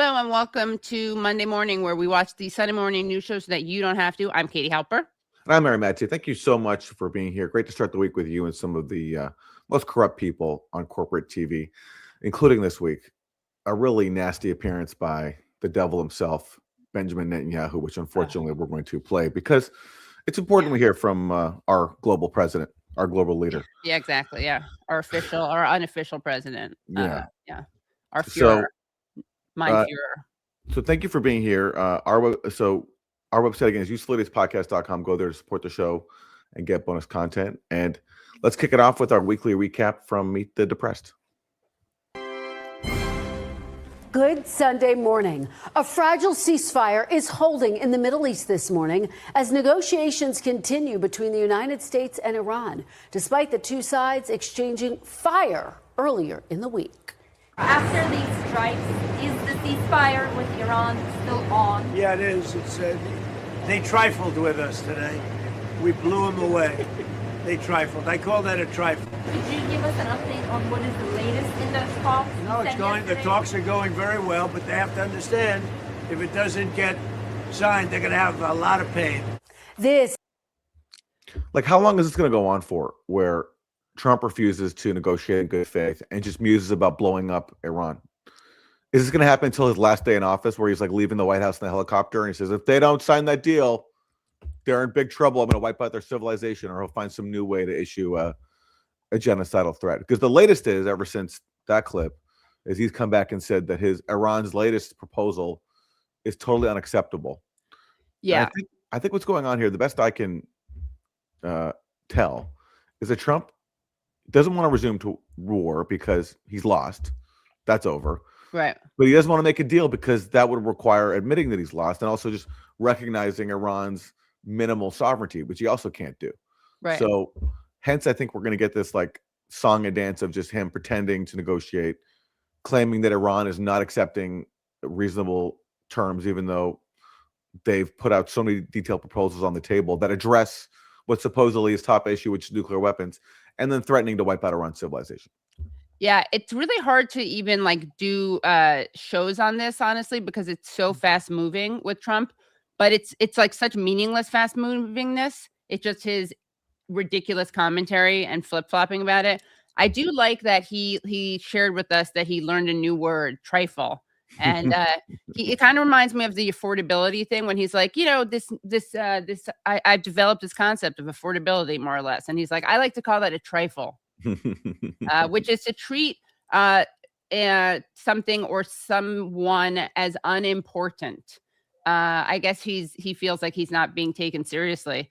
Hello and welcome to Monday Morning, where we watch the Sunday morning news show so that you don't have to. I'm Katie Halper. And I'm Maté. Thank you so much for being here. Great to start the week with you and some of the most corrupt people on corporate TV, including this week, a really nasty appearance by the devil himself, Benjamin Netanyahu, which unfortunately we're going to play because it's important we hear from our global president, our global leader. Yeah, exactly. Yeah. Our unofficial president. Yeah. Our Führer. My Führer. So thank you for being here. Our website again is usefulidiospodcast.com. Go there to support the show and get bonus content. And let's kick it off with our weekly recap from Meet the Depressed. Good Sunday morning. A fragile ceasefire is holding in the Middle East this morning as negotiations continue between the United States and Iran, despite the two sides exchanging fire earlier in the week. After these strikes, is the ceasefire with Iran still on? Yeah, it is. They trifled with us today. We blew them away. They trifled. I call that a trifle. Could you give us an update on what is the latest in those talks? No, it's going. The talks are going very well, but they have to understand if it doesn't get signed, they're going to have a lot of pain. How long is this going to go on for? Where Trump refuses to negotiate in good faith and just muses about blowing up Iran. Is this going to happen until his last day in office, where he's leaving the White House in a helicopter and he says, if they don't sign that deal, they're in big trouble. I'm going to wipe out their civilization, or he'll find some new way to issue a genocidal threat. Because the latest is, ever since that clip, is he's come back and said that Iran's latest proposal is totally unacceptable. Yeah. I think what's going on here, the best I can tell, is that Trump doesn't want to resume to war because he's lost. That's over. Right. But he doesn't want to make a deal because that would require admitting that he's lost and also just recognizing Iran's minimal sovereignty, which he also can't do. Right. So hence, I think we're going to get this song and dance of just him pretending to negotiate, claiming that Iran is not accepting reasonable terms, even though they've put out so many detailed proposals on the table that address what supposedly is top issue, which is nuclear weapons, and then threatening to wipe out Iran's civilization. Yeah, it's really hard to even do shows on this, honestly, because it's so fast moving with Trump. But it's such meaningless fast movingness. It's just his ridiculous commentary and flip flopping about it. I do like that he shared with us that he learned a new word, trifle. And it kind of reminds me of the affordability thing when he's like, I've developed this concept of affordability, more or less. And he's like, I like to call that a trifle, which is to treat something or someone as unimportant. I guess he feels like he's not being taken seriously,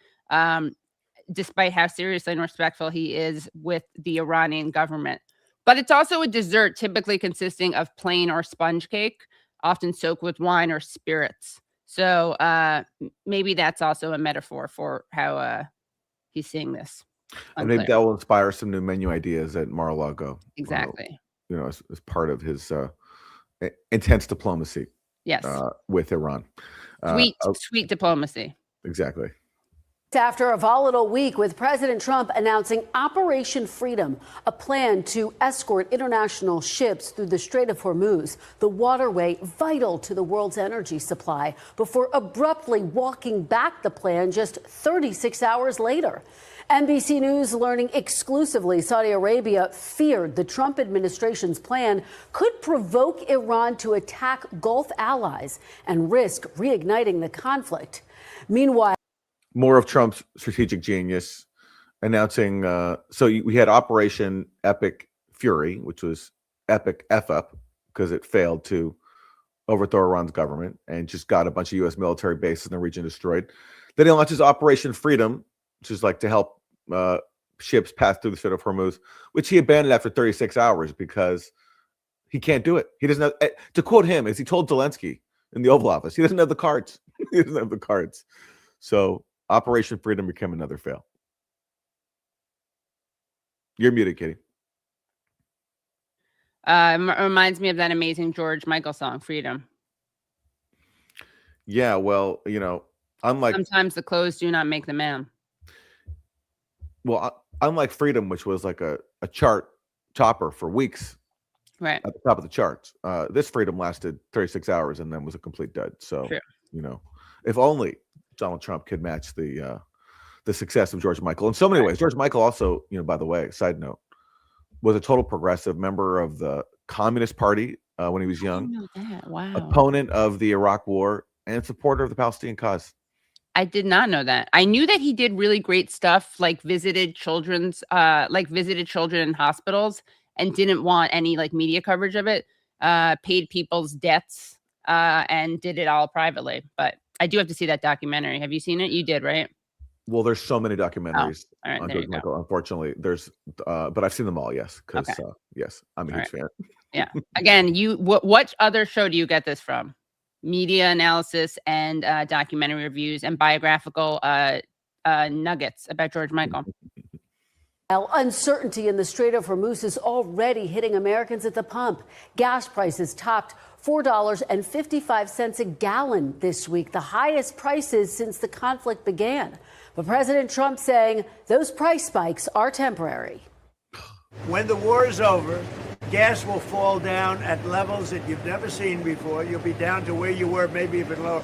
despite how serious and respectful he is with the Iranian government. But it's also a dessert typically consisting of plain or sponge cake, often soaked with wine or spirits. So maybe that's also a metaphor for how he's seeing this. And maybe that will inspire some new menu ideas at Mar-a-Lago. Exactly. As part of his intense diplomacy. Yes. With Iran. Sweet diplomacy. Exactly. After a volatile week with President Trump announcing Operation Freedom, a plan to escort international ships through the Strait of Hormuz, the waterway vital to the world's energy supply, before abruptly walking back the plan just 36 hours later. NBC News learning exclusively Saudi Arabia feared the Trump administration's plan could provoke Iran to attack Gulf allies and risk reigniting the conflict. Meanwhile, more of Trump's strategic genius announcing. We had Operation Epic Fury, which was epic F up because it failed to overthrow Iran's government and just got a bunch of U.S. military bases in the region destroyed. Then he launches Operation Freedom, which is to help ships pass through the Strait of Hormuz, which he abandoned after 36 hours because he can't do it. He doesn't have, to quote him, as he told Zelensky in the Oval Office, he doesn't have the cards. He doesn't have the cards. So Operation Freedom became another fail. You're muted, Katie. Reminds me of that amazing George Michael song, Freedom. Yeah, well, unlike... Sometimes the clothes do not make the man. Well, unlike Freedom, which was a chart topper for weeks Right. at the top of the charts. This freedom lasted 36 hours and then was a complete dud. So, True. if only Donald Trump could match the success of George Michael in so many ways. George Michael also, by the way, side note, was a total progressive member of the Communist Party when he was I young, didn't know that. Wow. opponent of the Iraq War, and supporter of the Palestinian cause. I did not know that. I knew that he did really great stuff, like visited children in hospitals and didn't want any like media coverage of it, paid people's debts, and did it all privately. But I do have to see that documentary. Have you seen it? You did, right? Well, there's so many documentaries all right, on there George you go. Michael. Unfortunately, there's, but I've seen them all. Yes, because Okay. yes, I'm a All huge fan. Yeah. Again, what other show do you get this from? Media analysis and documentary reviews and biographical nuggets about George Michael. Now, uncertainty in the Strait of Hormuz is already hitting Americans at the pump. Gas prices topped $4.55 a gallon this week, the highest prices since the conflict began. But President Trump saying those price spikes are temporary. When the war is over, gas will fall down at levels that you've never seen before. You'll be down to where you were, maybe even lower.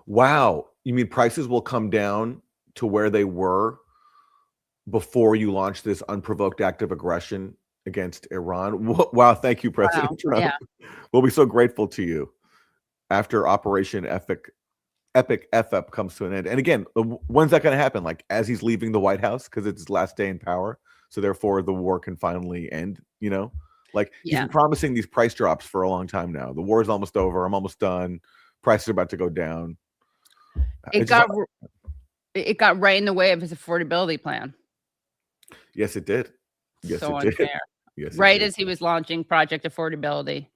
Wow, you mean prices will come down to where they were before you launch this unprovoked act of aggression against Iran? Wow, thank you, President Trump. Yeah. We'll be so grateful to you after Operation Epic F-Up comes to an end. And again, when's that going to happen? Like as he's leaving the White House because it's his last day in power. So therefore the war can finally end, Like he's been promising these price drops for a long time now. The war is almost over. I'm almost done. Prices are about to go down. It got right in the way of his affordability plan. Yes, it did. Yes, So it did. unfair. Yes, Right as he was launching Project Affordability.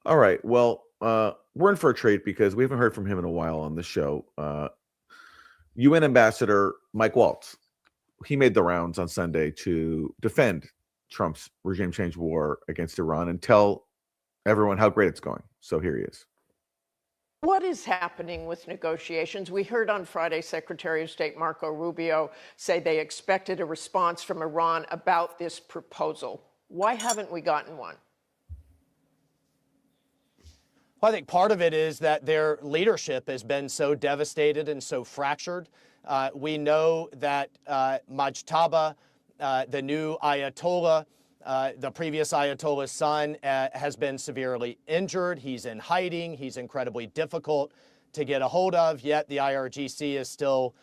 All right. Well, we're in for a treat because we haven't heard from him in a while on the show. UN Ambassador Mike Waltz, he made the rounds on Sunday to defend Trump's regime change war against Iran and tell everyone how great it's going. So here he is. What is happening with negotiations? We heard on Friday Secretary of State Marco Rubio say they expected a response from Iran about this proposal. Why haven't we gotten one? Well, I think part of it is that their leadership has been so devastated and so fractured. We know that Mujtaba, the new Ayatollah, the previous Ayatollah's son, has been severely injured. He's in hiding. He's incredibly difficult to get a hold of, yet the IRGC is still...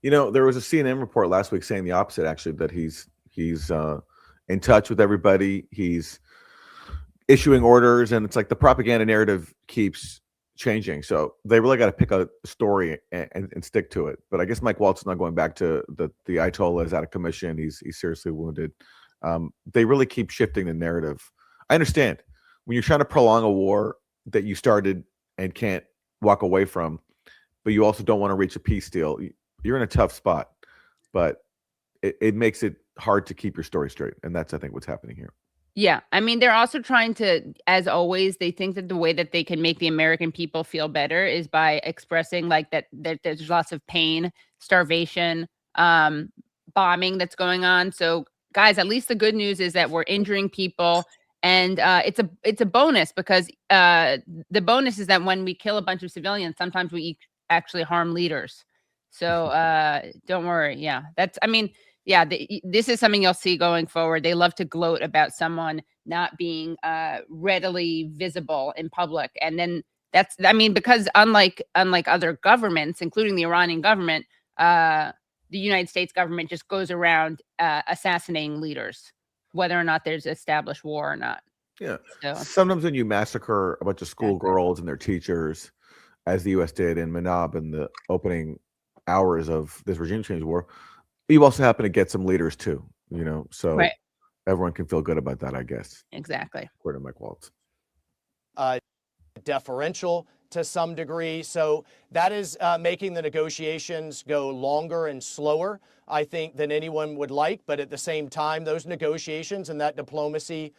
There was a CNN report last week saying the opposite, actually, that he's in touch with everybody. He's issuing orders, and it's like the propaganda narrative keeps changing. So they really got to pick a story and stick to it. But I guess Mike Waltz is not going back to the Ayatollah is out of commission. He's seriously wounded. They really keep shifting the narrative. I understand when you're trying to prolong a war that you started and can't walk away from, but you also don't want to reach a peace deal. You're in a tough spot, but it makes it hard to keep your story straight. And that's, I think, what's happening here. Yeah. I mean, they're also trying to, as always, they think that the way that they can make the American people feel better is by expressing like that there's lots of pain, starvation, bombing that's going on. So guys, at least the good news is that we're injuring people, and it's a bonus because the bonus is that when we kill a bunch of civilians, sometimes we actually harm leaders. So don't worry. Yeah, this is something you'll see going forward. They love to gloat about someone not being readily visible in public, and then because unlike other governments, including the Iranian government, the United States government just goes around assassinating leaders, whether or not there's established war or not. Yeah. So. Sometimes when you massacre a bunch of schoolgirls and their teachers, as the U.S. did in Manab in the opening hours of this regime change war, you also happen to get some leaders too, so right. Everyone can feel good about that, I guess. Exactly. According to Mike Waltz. Deferential to some degree. So that is making the negotiations go longer and slower, I think, than anyone would like. But at the same time, those negotiations and that diplomacy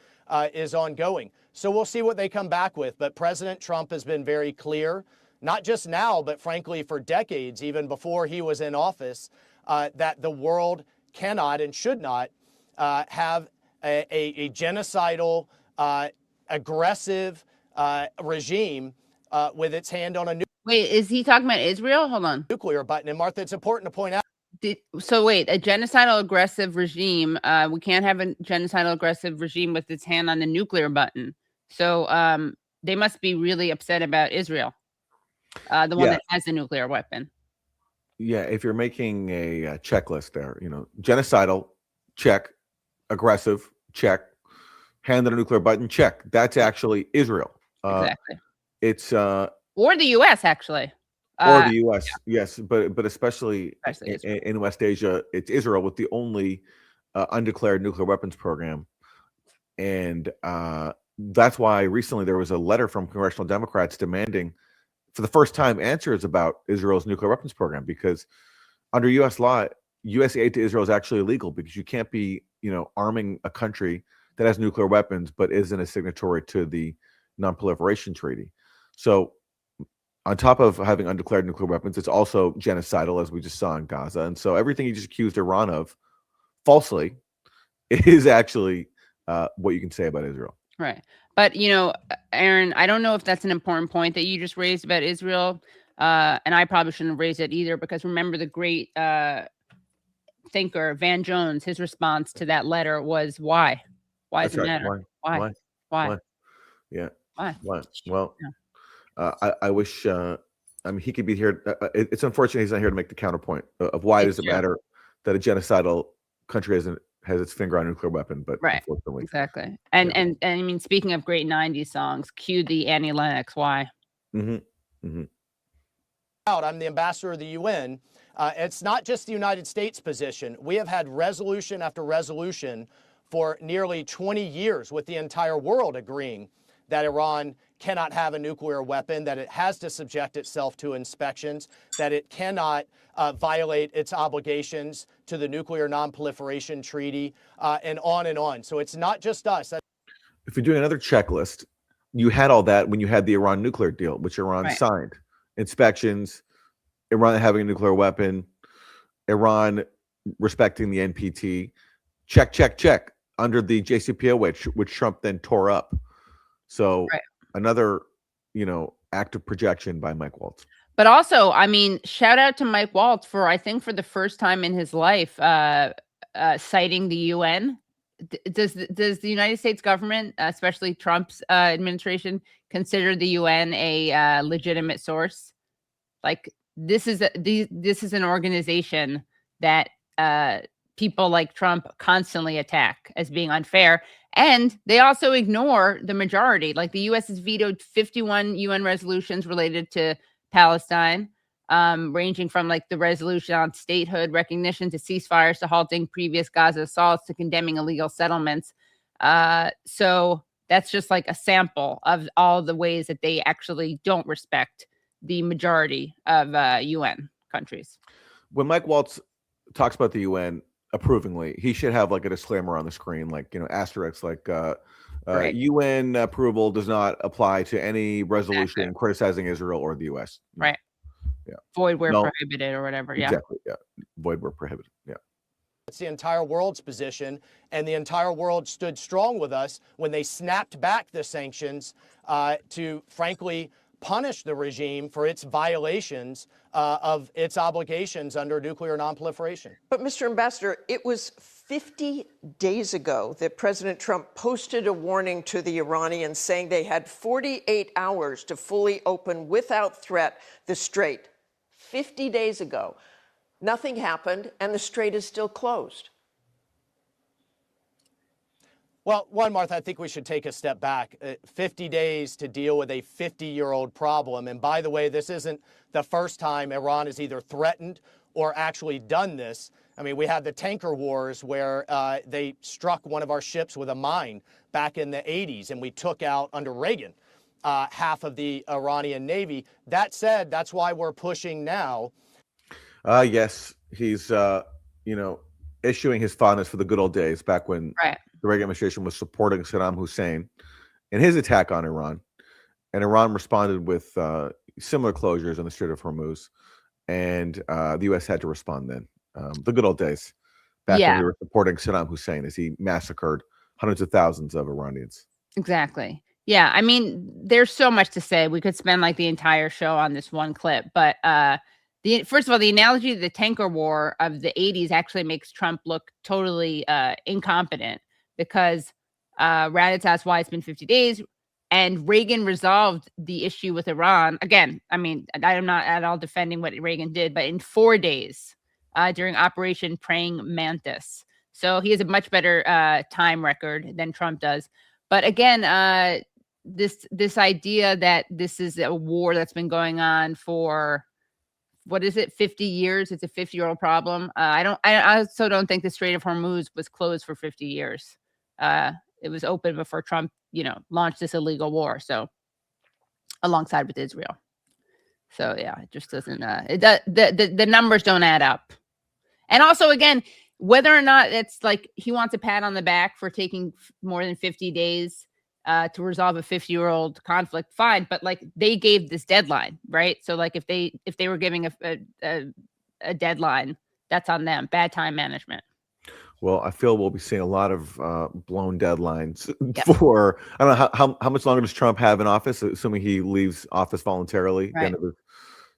is ongoing. So we'll see what they come back with. But President Trump has been very clear, not just now, but frankly, for decades, even before he was in office, that the world cannot and should not have a genocidal, aggressive regime with its hand on a Wait, is he talking about Israel? Hold on. nuclear button. And Martha, it's important to point out. So wait, a genocidal aggressive regime. We can't have a genocidal aggressive regime with its hand on the nuclear button. So they must be really upset about Israel, the one that has the nuclear weapon. Yeah, if you're making a checklist there, genocidal, check, aggressive, check, hand on a nuclear button, check. That's actually Israel. Exactly. It's or the U.S. actually. Or the U.S. Yes, but especially Israel. in West Asia, it's Israel with the only undeclared nuclear weapons program, and that's why recently there was a letter from congressional Democrats demanding, for the first time, answers about Israel's nuclear weapons program, because under U.S. law, U.S. aid to Israel is actually illegal, because you can't be, arming a country that has nuclear weapons but isn't a signatory to the Non-Proliferation Treaty. So, on top of having undeclared nuclear weapons, it's also genocidal, as we just saw in Gaza. And so everything you just accused Iran of, falsely, is actually what you can say about Israel. Right. But, Aaron, I don't know if that's an important point that you just raised about Israel. And I probably shouldn't have raised it either, because remember the great thinker, Van Jones, his response to that letter was, why? Why does it matter? Why? Yeah. Why? Well, I wish, he could be here. It's unfortunate he's not here to make the counterpoint of why does it matter that a genocidal country has its finger on a nuclear weapon, but right, unfortunately. Exactly. And I mean, speaking of great 90s songs, cue the Annie Lennox, why? I'm the ambassador of the UN. It's not just the United States position. We have had resolution after resolution for nearly 20 years with the entire world agreeing that Iran cannot have a nuclear weapon, that it has to subject itself to inspections, that it cannot violate its obligations to the Nuclear Non-Proliferation Treaty, and on and on. So it's not just us. If you're doing another checklist, you had all that when you had the Iran nuclear deal, which Iran signed. Inspections, Iran having a nuclear weapon, Iran respecting the NPT, check, under the JCPOA, which Trump then tore up. So another, act of projection by Mike Waltz. But also, I mean, shout out to Mike Waltz for, I think, for the first time in his life, citing the UN. Does the United States government, especially Trump's administration, consider the UN a legitimate source? Like, this is an organization that people like Trump constantly attack as being unfair. And they also ignore the majority. Like, the U.S. has vetoed 51 UN resolutions related to Palestine, ranging from like the resolution on statehood recognition to ceasefires to halting previous Gaza assaults to condemning illegal settlements. So that's just like a sample of all the ways that they actually don't respect the majority of UN countries. When Mike Waltz talks about the UN approvingly, he should have like a disclaimer on the screen, like, asterisk, like UN approval does not apply to any resolution criticizing Israel or the US. Right. Yeah. Void where prohibited or whatever. Yeah. Exactly. Yeah. Void where prohibited. Yeah. It's the entire world's position, and the entire world stood strong with us when they snapped back the sanctions to, frankly, punish the regime for its violations of its obligations under nuclear non-proliferation. But, Mr. Ambassador, it was 50 days ago that President Trump posted a warning to the Iranians saying they had 48 hours to fully open without threat the Strait. 50 days ago. Nothing happened, and the Strait is still closed. Well, one, Martha, I think we should take a step back. 50 days to deal with a 50-year-old problem. And by the way, this isn't the first time Iran has either threatened or actually done this. I mean, we had the tanker wars where they struck one of our ships with a mine back in the 80s, and we took out, under Reagan, half of the Iranian Navy. That said, that's why we're pushing now. Yes, he's, issuing his fondness for the good old days back when the Reagan administration was supporting Saddam Hussein in his attack on Iran. And Iran responded with similar closures on the Strait of Hormuz. And the U.S. had to respond then. The good old days back when we were supporting Saddam Hussein as he massacred hundreds of thousands of Iranians. Exactly. Yeah. I mean, there's so much to say. We could spend like the entire show on this one clip, but first of all, the analogy of the tanker war of the 80s actually makes Trump look totally incompetent, because Raditz asked why it's been 50 days, and Reagan resolved the issue with Iran. Again, I mean, I'm not at all defending what Reagan did, but in 4 days during Operation Praying Mantis. So he has a much better time record than Trump does. But again, this idea that this is a war that's been going on for, what is it, 50 years? It's a 50-year-old problem. I also don't think the Strait of Hormuz was closed for 50 years. It was open before Trump, launched this illegal war. So alongside with Israel. So yeah, it just doesn't, the numbers don't add up. And also, again, whether or not it's like he wants a pat on the back for taking more than 50 days to resolve a 50-year-old conflict, fine. But like, they gave this deadline, right? So like, if they were giving a deadline, that's on them. Bad time management. Well, I feel we'll be seeing a lot of blown deadlines for, I don't know, how much longer does Trump have in office, assuming he leaves office voluntarily at the end of his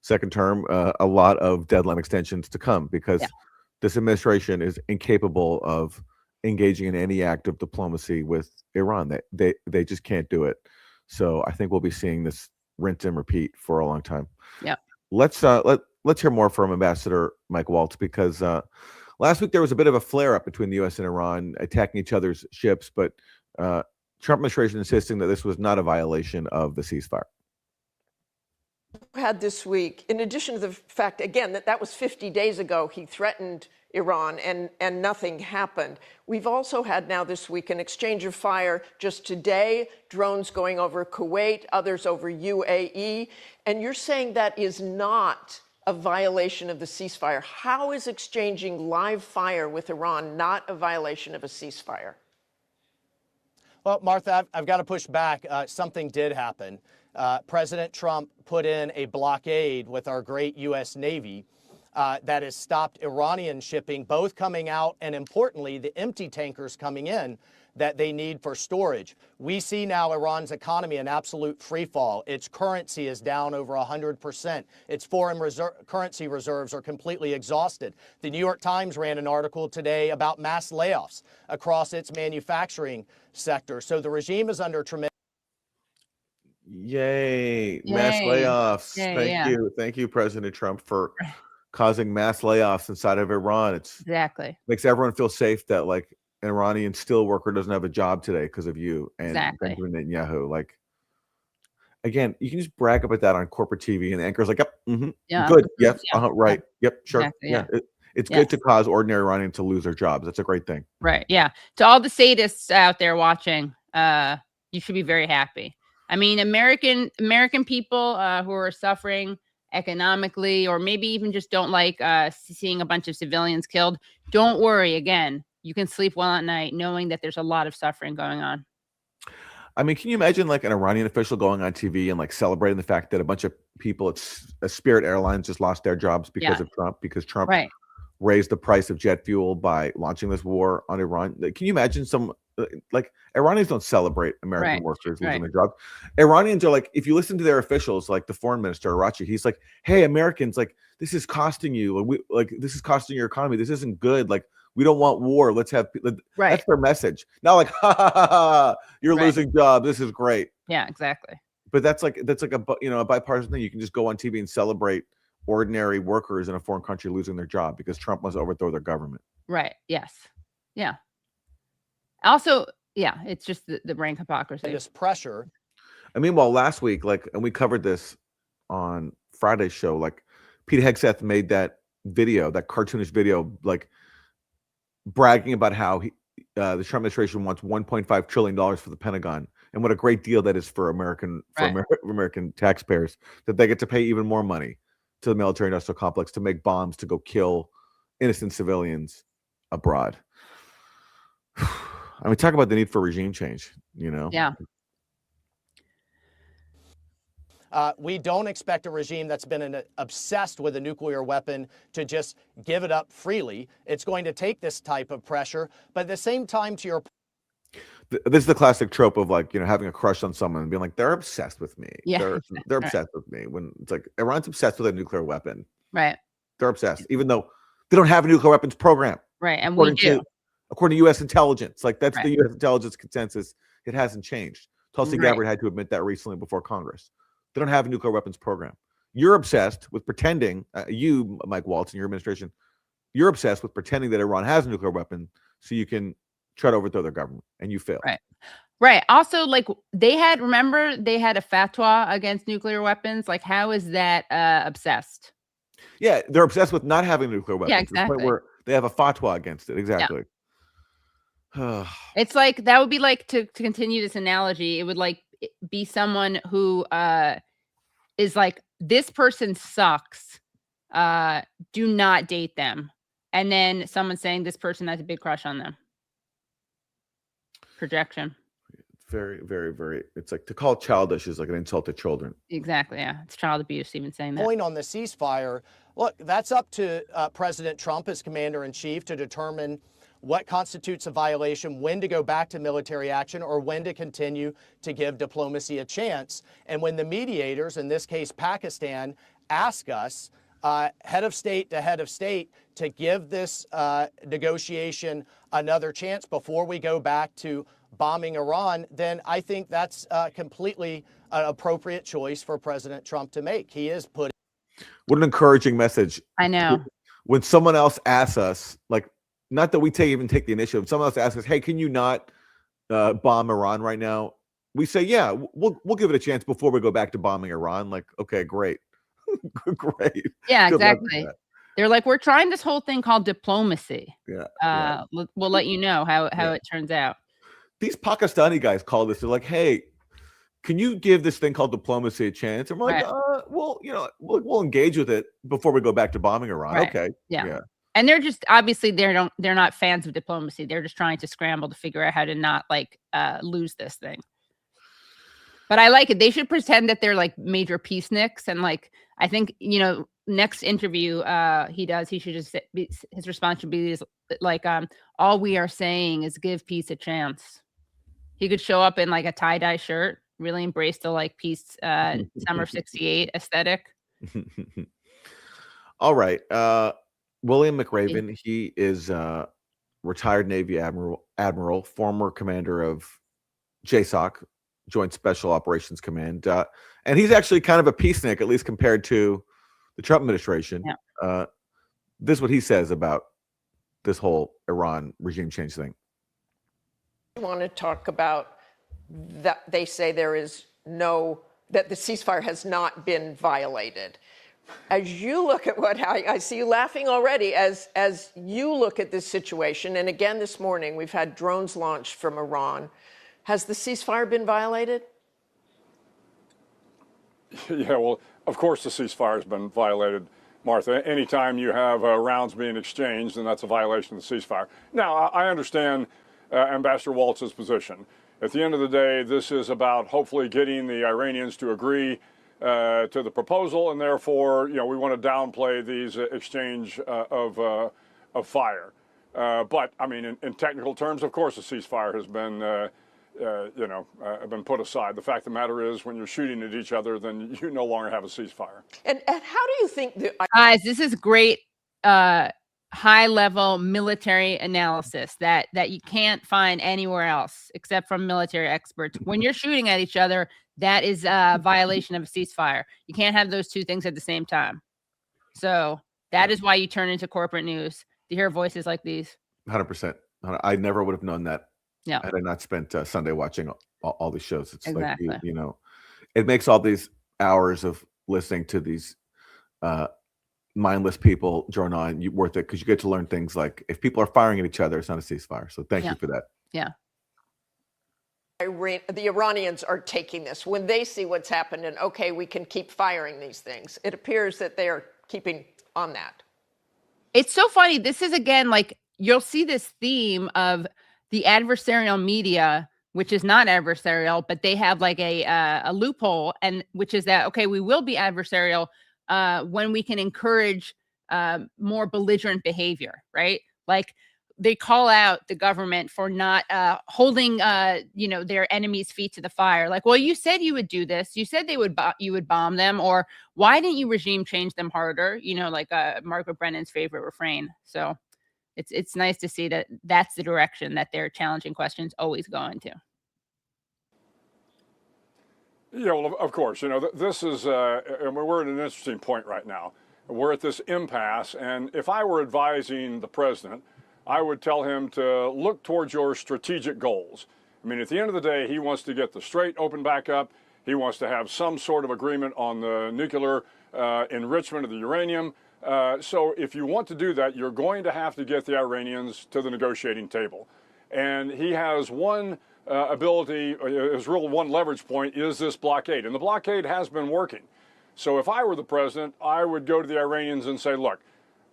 second term. A lot of deadline extensions to come, because this administration is incapable of engaging in any act of diplomacy with Iran. They just can't do it. So I think we'll be seeing this rinse and repeat for a long time. Yeah. Let's hear more from Ambassador Mike Waltz, because last week there was a bit of a flare-up between the U.S. and Iran, attacking each other's ships, but Trump administration insisting that this was not a violation of the ceasefire. Had this week, in addition to the fact, again, that was 50 days ago, he threatened Iran and nothing happened. We've also had now this week an exchange of fire just today, drones going over Kuwait, others over UAE, and you're saying that is not a violation of the ceasefire. How is exchanging live fire with Iran not a violation of a ceasefire? Well, Martha, I've got to push back. Something did happen. President Trump put in a blockade with our great U.S. Navy that has stopped Iranian shipping, both coming out and, importantly, the empty tankers coming in that they need for storage. We see now Iran's economy in absolute freefall. Its currency is down over 100%. Its foreign currency reserves are completely exhausted. The New York Times ran an article today about mass layoffs across its manufacturing sector. So the regime is under tremendous. Yay. Mass layoffs. Thank you, President Trump, for causing mass layoffs inside of Iran. Exactly. Makes everyone feel safe that like an Iranian steel worker doesn't have a job today because of you and Benjamin Netanyahu. Like, again, you can just brag about that on corporate TV, and the anchor's like, yep, good, yep, right, yep, sure, exactly, it's good to cause ordinary Iranians to lose their jobs. That's a great thing, right? Yeah. To all the sadists out there watching, you should be very happy. I mean, American people who are suffering economically, or maybe even just don't like seeing a bunch of civilians killed, don't worry. Again, you can sleep well at night knowing that there's a lot of suffering going on. I mean, can you imagine like an Iranian official going on TV and like celebrating the fact that a bunch of people at Spirit Airlines just lost their jobs because of Trump, because Trump raised the price of jet fuel by launching this war on Iran? Can you imagine some, like, Iranians don't celebrate American workers losing their jobs. Iranians are like, if you listen to their officials, like the foreign minister, Arachi, he's like, hey, Americans, like, this is costing you, this is costing your economy. This isn't good. Like, we don't want war. Let's have, that's their message. Not like, ha, ha, ha, ha, you're losing jobs. This is great. Yeah, exactly. But that's like a bipartisan thing. You can just go on TV and celebrate ordinary workers in a foreign country losing their job because Trump wants to overthrow their government. Right. Yes. Yeah. Also, yeah, it's just the rank hypocrisy. This pressure. And meanwhile, last week, and we covered this on Friday's show, like Pete Hegseth made that video, that cartoonish video, like bragging about how the Trump administration wants $1.5 trillion for the Pentagon, and what a great deal that is for American taxpayers, that they get to pay even more money to the military-industrial complex to make bombs to go kill innocent civilians abroad. I mean, talk about the need for regime change, Yeah. We don't expect a regime that's been obsessed with a nuclear weapon to just give it up freely. It's going to take this type of pressure. But at the same time, to your this is the classic trope of like, having a crush on someone and being like, they're obsessed with me. Yeah, They're right. obsessed with me. When it's like Iran's obsessed with a nuclear weapon. Right. They're obsessed, even though they don't have a nuclear weapons program. Right. And we do. According to U.S. intelligence. Like that's Right. the U.S. intelligence consensus. It hasn't changed. Tulsi Right. Gabbard had to admit that recently before Congress. They don't have a nuclear weapons program. You're obsessed with pretending, you, Mike Waltz, and your administration, you're obsessed with pretending that Iran has a nuclear weapon so you can try to overthrow their government, and you fail. Right. Right. Also, like remember they had a fatwa against nuclear weapons. Like, how is that obsessed? Yeah, they're obsessed with not having nuclear weapons. Yeah, To the point exactly. where they have a fatwa against it. Exactly. It's like that would be like to continue this analogy. It would like be someone who is like, this person sucks. Do not date them. And then someone saying this person has a big crush on them. Projection. Very, very, very. It's like to call childish is like an insult to children. Exactly. Yeah. It's child abuse even saying that. Point on the ceasefire. Look, that's up to President Trump as commander in chief to determine what constitutes a violation, when to go back to military action, or when to continue to give diplomacy a chance. And when the mediators, in this case Pakistan, ask us, head of state to head of state, to give this negotiation another chance before we go back to bombing Iran, then I think that's completely an appropriate choice for President Trump to make. He is putting. What an encouraging message. I know. When someone else asks us, like, not that we even take the initiative, someone else asks us, hey, can you not bomb Iran right now? We say, yeah, we'll give it a chance before we go back to bombing Iran. Like, okay, great. Great. Yeah, Good luck with exactly. that. They're like, we're trying this whole thing called diplomacy. Yeah. We'll let you know how it turns out. These Pakistani guys call this. They're like, hey, can you give this thing called diplomacy a chance? And we're like, well, we'll engage with it before we go back to bombing Iran. Right. Okay. Yeah. And they're just obviously they're not fans of diplomacy. They're just trying to scramble to figure out how to not like lose this thing. But I like it. They should pretend that they're like major peaceniks, and like I think next interview he should just his response should be like all we are saying is give peace a chance. He could show up in like a tie-dye shirt, really embrace the like peace summer '68 aesthetic. All right. William McRaven, he is retired Navy admiral, former commander of JSOC, Joint Special Operations Command. And he's actually kind of a peacenik, at least compared to the Trump administration. Yeah. This is what he says about this whole Iran regime change thing. I want to talk about that. They say that the ceasefire has not been violated. As you look at what I see you laughing already, as you look at this situation, and again this morning we've had drones launched from Iran. Has the ceasefire been violated? Yeah, well, of course the ceasefire has been violated, Martha. Anytime you have rounds being exchanged, then that's a violation of the ceasefire. Now, I understand Ambassador Waltz's position. At the end of the day, this is about hopefully getting the Iranians to agree to the proposal, and therefore, we want to downplay these exchange of fire. But I mean, in technical terms, of course, the ceasefire has been been put aside. The fact of the matter is, when you're shooting at each other, then you no longer have a ceasefire. And how do you think that? Guys, this is great high-level military analysis that you can't find anywhere else except from military experts. When you're shooting at each other, that is a violation of a ceasefire. You can't have those two things at the same time. So that is why you turn into corporate news to hear voices like these. 100%. I never would have known that. Yeah. Had I not spent Sunday watching all these shows. It's exactly. Like, it makes all these hours of listening to these mindless people join on worth it, because you get to learn things like if people are firing at each other, it's not a ceasefire. So thank you for that. Yeah. The Iranians are taking this when they see what's happened and, okay, we can keep firing these things. It appears that they are keeping on that. It's so funny. This is, again, like you'll see this theme of the adversarial media, which is not adversarial, but they have like a loophole, and which is that, okay, we will be adversarial when we can encourage more belligerent behavior, right? Like they call out the government for not holding their enemies' feet to the fire. Like, well, you said you would do this. You said you would bomb them, or why didn't you regime change them harder? Like Margaret Brennan's favorite refrain. So it's nice to see that that's the direction that their challenging questions always go into. Yeah, well, of course, this is, we're at an interesting point right now. We're at this impasse, and if I were advising the president, I would tell him to look towards your strategic goals. I mean, at the end of the day, he wants to get the Strait opened back up. He wants to have some sort of agreement on the nuclear enrichment of the uranium. So if you want to do that, you're going to have to get the Iranians to the negotiating table. And he has one ability, his real one leverage point is this blockade. And the blockade has been working. So if I were the president, I would go to the Iranians and say, look,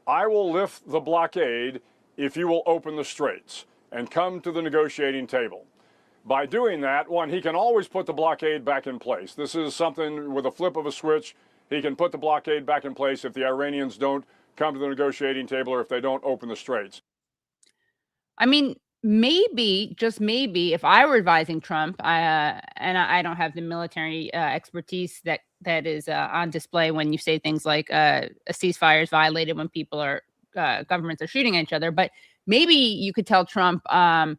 I will lift the blockade if you will open the straits and come to the negotiating table. By doing that, one, he can always put the blockade back in place. This is something with a flip of a switch. He can put the blockade back in place if the Iranians don't come to the negotiating table or if they don't open the straits. I mean, maybe, just maybe, if I were advising Trump, and I don't have the military expertise that is on display when you say things like a ceasefire is violated when people are governments are shooting at each other, but maybe you could tell Trump, a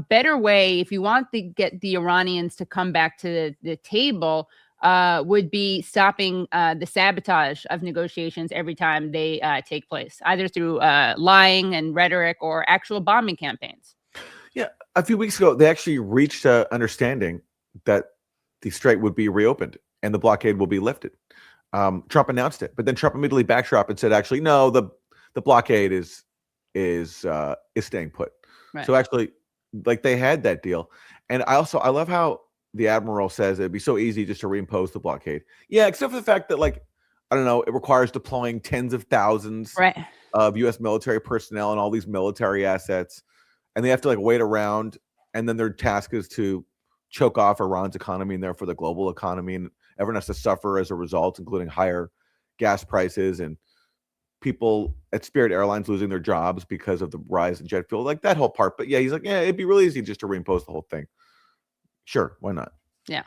better way, if you want to get the Iranians to come back to the table, would be stopping the sabotage of negotiations every time they take place, either through lying and rhetoric or actual bombing campaigns. Yeah, a few weeks ago, they actually reached an understanding that the Strait would be reopened and the blockade will be lifted. Trump announced it, but then Trump immediately backtracked and said, actually, no, the blockade is staying put. Right. So actually, like, they had that deal. And I love how the admiral says it'd be so easy just to reimpose the blockade. Yeah, except for the fact that, like, I don't know, it requires deploying tens of thousands of U.S. military personnel and all these military assets, and they have to like wait around, and then their task is to choke off Iran's economy and therefore the global economy, and everyone has to suffer as a result, including higher gas prices and people at Spirit Airlines losing their jobs because of the rise in jet fuel, like that whole part. But yeah, he's like, yeah, it'd be really easy just to reimpose the whole thing. Sure, why not? Yeah.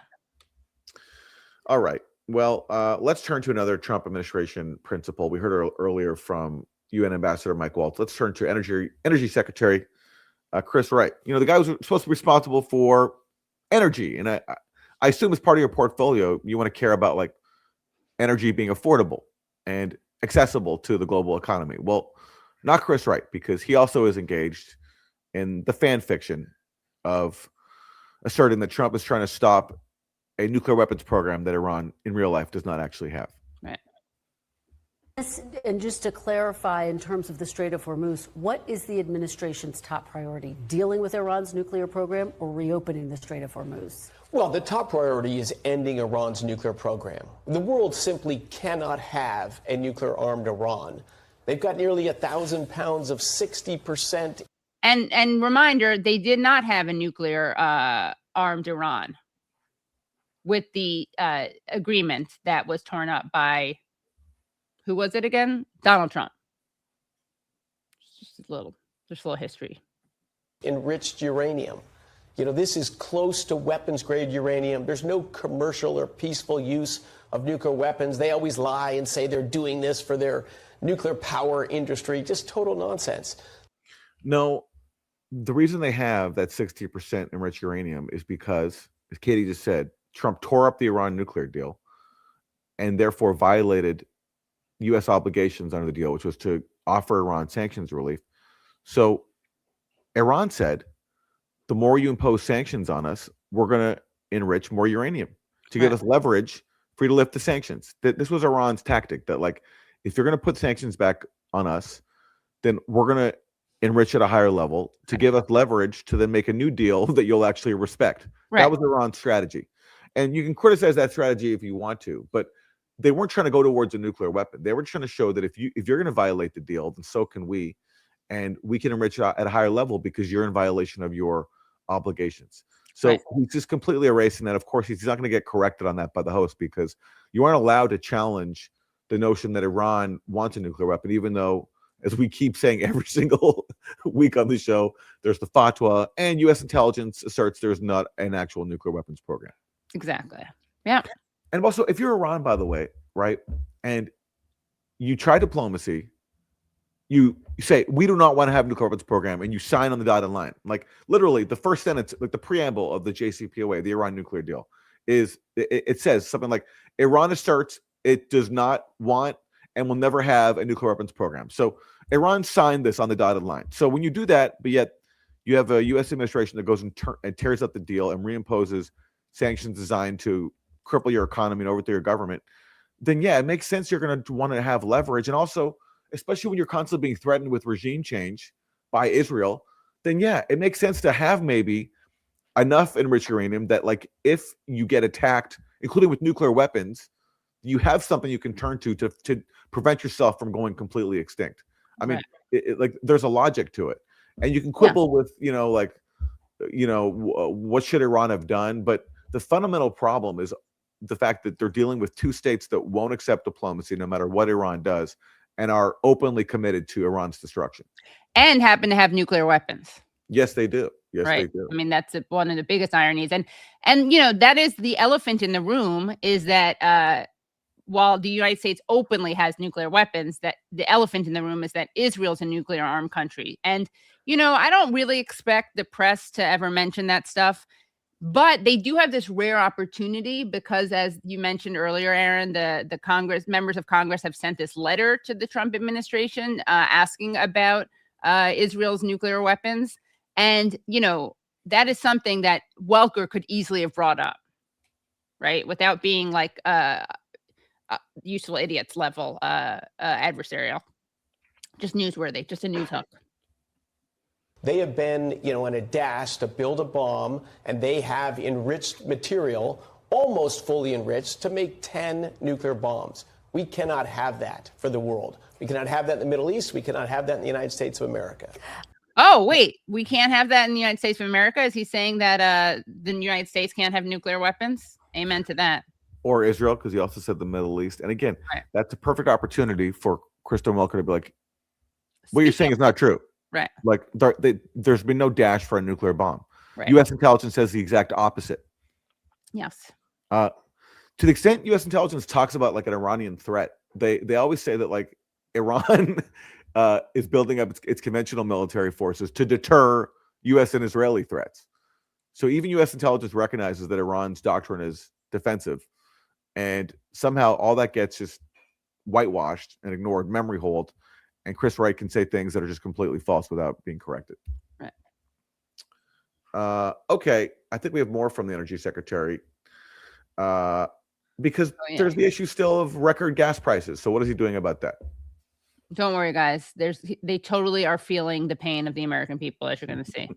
All right. Well, let's turn to another Trump administration principle. We heard earlier from UN Ambassador Mike Waltz. Let's turn to Energy Secretary Chris Wright. The guy was supposed to be responsible for energy, and I assume as part of your portfolio, you want to care about like energy being affordable and accessible to the global economy. Well, not Chris Wright, because he also is engaged in the fan fiction of asserting that Trump is trying to stop a nuclear weapons program that Iran in real life does not actually have. Right. And just to clarify, in terms of the Strait of Hormuz, what is the administration's top priority? Dealing with Iran's nuclear program or reopening the Strait of Hormuz? Well, the top priority is ending Iran's nuclear program. The world simply cannot have a nuclear-armed Iran. They've got nearly 1,000 pounds of 60%. And reminder, they did not have a nuclear armed Iran with the agreement that was torn up by, who was it again? Donald Trump. Just a little history. Enriched uranium. This is close to weapons-grade uranium. There's no commercial or peaceful use of nuclear weapons. They always lie and say they're doing this for their nuclear power industry. Just total nonsense. No, the reason they have that 60% enriched uranium is because, as Katie just said, Trump tore up the Iran nuclear deal and therefore violated U.S. obligations under the deal, which was to offer Iran sanctions relief. So Iran said, the more you impose sanctions on us, we're going to enrich more uranium to give us leverage for you to lift the sanctions. This was Iran's tactic, that like, if you're going to put sanctions back on us, then we're going to enrich at a higher level to give us leverage to then make a new deal that you'll actually respect. Right. That was Iran's strategy. And you can criticize that strategy if you want to, but they weren't trying to go towards a nuclear weapon. They were trying to show that if you're going to violate the deal, then so can we, and we can enrich at a higher level because you're in violation of your obligations. So he's just completely erasing that. Of course, he's not going to get corrected on that by the host, because you aren't allowed to challenge the notion that Iran wants a nuclear weapon, even though as we keep saying every single week on the show, there's the fatwa, and U.S. intelligence asserts there's not an actual nuclear weapons program. Exactly. Yeah. And also, if you're Iran, by the way, right, and you try diplomacy, you say, we do not want to have a nuclear weapons program, and you sign on the dotted line. Like, literally, the first sentence, like the preamble of the JCPOA, the Iran nuclear deal, is it says something like, Iran asserts it does not want and will never have a nuclear weapons program. So Iran signed this on the dotted line. So when you do that, but yet you have a U.S. administration that goes and tears up the deal and reimposes sanctions designed to cripple your economy and overthrow your government, then yeah, it makes sense you're going to want to have leverage. And also, especially when you're constantly being threatened with regime change by Israel, then yeah, it makes sense to have maybe enough enriched uranium that, like, if you get attacked, including with nuclear weapons, you have something you can turn to prevent yourself from going completely extinct. I mean, like, there's a logic to it, and you can quibble with, what should Iran have done? But the fundamental problem is the fact that they're dealing with two states that won't accept diplomacy no matter what Iran does, and are openly committed to Iran's destruction. And happen to have nuclear weapons. Yes, they do. Yes, right. they do. I mean, that's one of the biggest ironies. And that is the elephant in the room, is that while the United States openly has nuclear weapons, that the elephant in the room is that Israel's a nuclear armed country. And, I don't really expect the press to ever mention that stuff, but they do have this rare opportunity because, as you mentioned earlier, Aaron, the members of Congress have sent this letter to the Trump administration asking about Israel's nuclear weapons. And, that is something that Welker could easily have brought up, right? Without being like useful idiots level adversarial. Just newsworthy, just a news hook. They have been, in a dash to build a bomb, and they have enriched material, almost fully enriched, to make 10 nuclear bombs. We cannot have that for the world. We cannot have that in the Middle East. We cannot have that in the United States of America. Oh, wait, we can't have that in the United States of America? Is he saying that the United States can't have nuclear weapons? Amen to that. Or Israel, because he also said the Middle East. And again, that's a perfect opportunity for Kristen Welker to be like, what you're saying is not true. Right. Like, there's been no dash for a nuclear bomb. Right. U.S. intelligence says the exact opposite. Yes. To the extent U.S. intelligence talks about like an Iranian threat, they always say that like Iran is building up its conventional military forces to deter U.S. and Israeli threats. So even U.S. intelligence recognizes that Iran's doctrine is defensive, and somehow all that gets just whitewashed and ignored, memory hold, and Chris Wright can say things that are just completely false without being corrected. Right. Okay, I think we have more from the Energy Secretary because there's the issue still of record gas prices. So what is he doing about that? Don't worry, guys. They totally are feeling the pain of the American people, as you're going to see.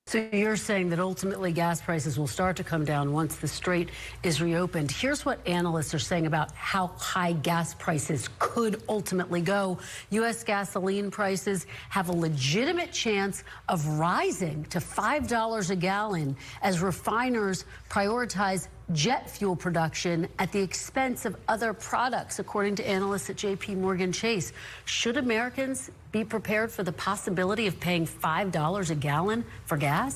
So you're saying that ultimately gas prices will start to come down once the strait is reopened. Here's what analysts are saying about how high gas prices could ultimately go. U.S. gasoline prices have a legitimate chance of rising to $5 a gallon as refiners prioritize jet fuel production at the expense of other products, according to analysts at J.P. Morgan Chase. Should Americans be prepared for the possibility of paying $5 a gallon for gas?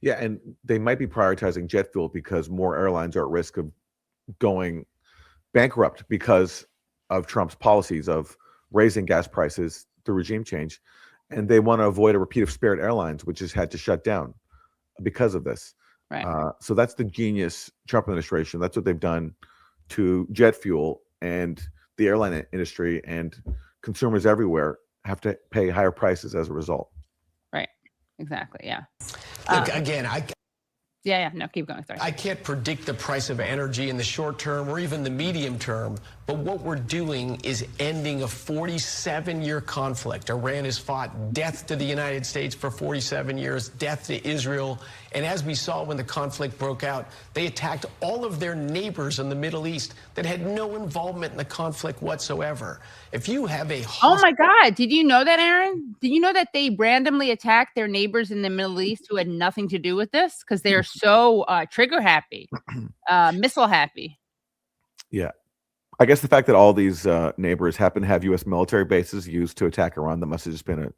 Yeah, and they might be prioritizing jet fuel because more airlines are at risk of going bankrupt because of Trump's policies of raising gas prices through regime change. And they want to avoid a repeat of Spirit Airlines, which has had to shut down because of this. Right. So that's the genius Trump administration. That's what they've done to jet fuel, and the airline industry and consumers everywhere have to pay higher prices as a result. Right. Exactly. Yeah. Look, again, Yeah. No, keep going. Sorry. I can't predict the price of energy in the short term or even the medium term, but what we're doing is ending a 47-year conflict. Iran has fought death to the United States for 47 years, death to Israel. And as we saw when the conflict broke out, they attacked all of their neighbors in the Middle East that had no involvement in the conflict whatsoever. If you have a Oh my God. Did you know that, Aaron? Did you know that they randomly attacked their neighbors in the Middle East who had nothing to do with this? Because they are so trigger happy, missile happy. Yeah. I guess the fact that all these neighbors happen to have U.S. military bases used to attack Iran, that must have just been a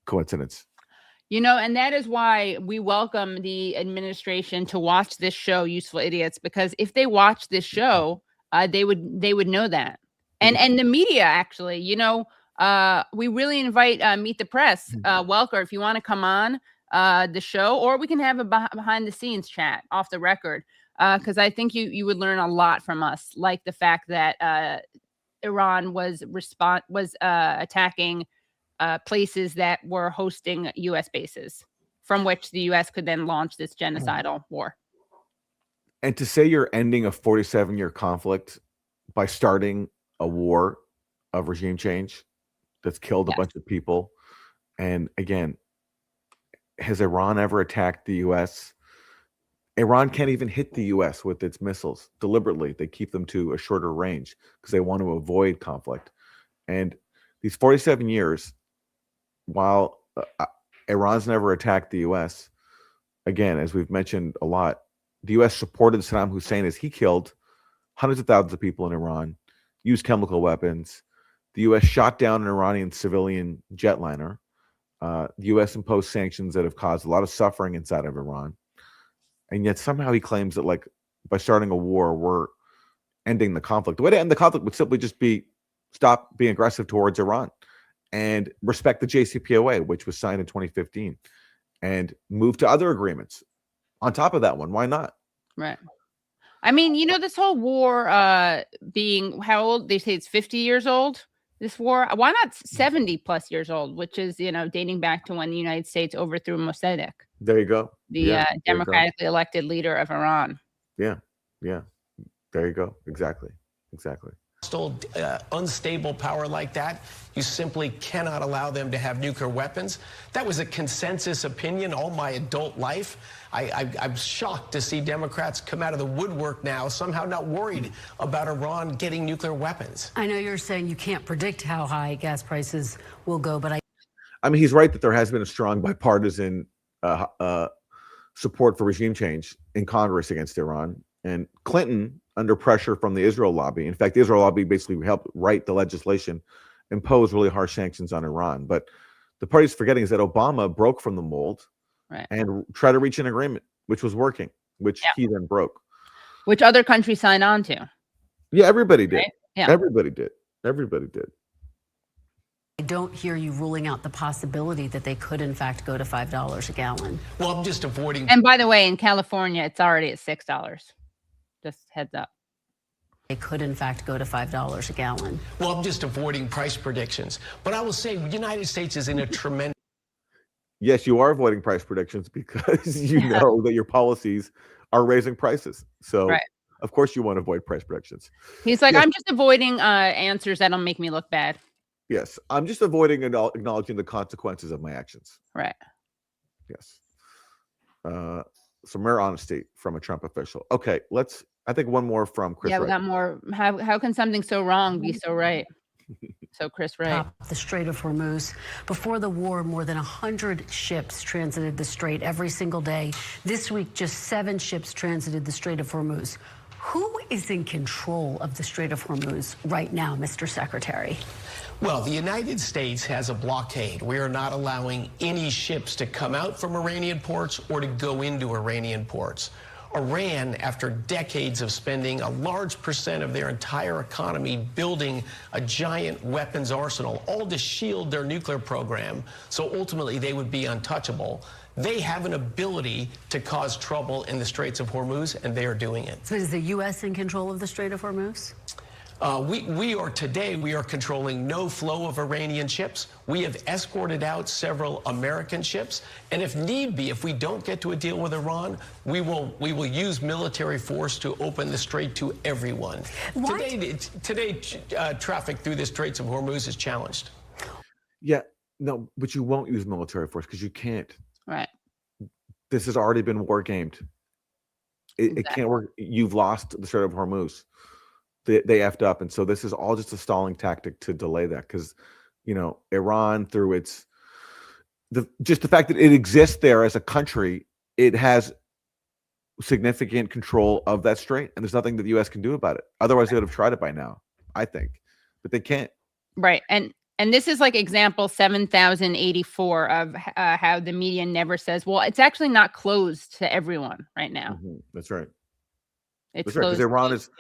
coincidence. And that is why we welcome the administration to watch this show, Useful Idiots, because if they watch this show, they would know that. And the media, actually, we really invite Meet the Press, Welker, if you want to come on the show, or we can have a behind the scenes chat off the record, because I think you would learn a lot from us, like the fact that Iran was attacking places that were hosting U.S. bases, from which the U.S. could then launch this genocidal war. And to say you're ending a 47-year conflict by starting a war of regime change that's killed a bunch of people. And again, has Iran ever attacked the U.S.? Iran can't even hit the U.S. with its missiles deliberately. They keep them to a shorter range because they want to avoid conflict. And these 47 years, while Iran's never attacked the U.S., again, as we've mentioned a lot, the U.S. supported Saddam Hussein as he killed hundreds of thousands of people in Iran, used chemical weapons. The U.S. shot down an Iranian civilian jetliner. The U.S. imposed sanctions that have caused a lot of suffering inside of Iran. And yet somehow he claims that, like, by starting a war, we're ending the conflict. The way to end the conflict would simply just be stop being aggressive towards Iran and respect the JCPOA, which was signed in 2015, and move to other agreements on top of that one. Why not? Right. I mean, this whole war being how old? They say it's 50 years old, this war. Why not 70 plus years old, which is, dating back to when the United States overthrew Mossadegh. There you go. The democratically elected leader of Iran. Yeah. Yeah. There you go. Exactly. Unstable power like that, you simply cannot allow them to have nuclear weapons. That was a consensus opinion all my adult life. I'm shocked to see Democrats come out of the woodwork now, somehow not worried about Iran getting nuclear weapons. I know you're saying you can't predict how high gas prices will go, but I mean, he's right that there has been a strong bipartisan support for regime change in Congress against Iran. And Clinton, under pressure from the Israel lobby, in fact, the Israel lobby basically helped write the legislation, impose really harsh sanctions on Iran. But the party's forgetting is that Obama broke from the mold and tried to reach an agreement, which was working, which he then broke. Which other countries signed on to. Yeah, everybody did. Right? Yeah. Everybody did. I don't hear you ruling out the possibility that they could, in fact, go to $5 a gallon. Well, I'm just avoiding. And by the way, in California, it's already at $6. Just heads up. They could, in fact, go to $5 a gallon. Well, I'm just avoiding price predictions. But I will say the United States is in a tremendous... Yes, you are avoiding price predictions because you know that your policies are raising prices. So, of course, you want to avoid price predictions. He's like, I'm just avoiding answers that'll make me look bad. Yes, I'm just avoiding acknowledging the consequences of my actions. Right. Yes. Some rare honesty from a Trump official. Okay, I think one more from Chris. Yeah, we got more. How can something so wrong be so right? So Chris Wright. The Strait of Hormuz. Before the war, more than 100 ships transited the strait every single day. This week, just 7 ships transited the Strait of Hormuz. Who is in control of the Strait of Hormuz right now, Mr. Secretary? Well, the United States has a blockade. We are not allowing any ships to come out from Iranian ports or to go into Iranian ports. Iran, after decades of spending a large percent of their entire economy building a giant weapons arsenal, all to shield their nuclear program, so ultimately they would be untouchable. They have an ability to cause trouble in the Straits of Hormuz, and they are doing it. So is the U.S. in control of the Strait of Hormuz? We are controlling no flow of Iranian ships. We have escorted out several American ships. And if need be, if we don't get to a deal with Iran, we will use military force to open the strait to everyone. Today, traffic through the Straits of Hormuz is challenged. Yeah, no, but you won't use military force because you can't. Right. This has already been war gamed. It can't work. You've lost the Strait of Hormuz. They effed up, and so this is all just a stalling tactic to delay that because, Iran through the fact that it exists there as a country, it has significant control of that strait, and there's nothing that the U.S. can do about it. Otherwise, they would have tried it by now. I think, but they can't. Right. And this is like example 7084 of how the media never says, well, it's actually not closed to everyone right now. That's right. It's That's right, because closed.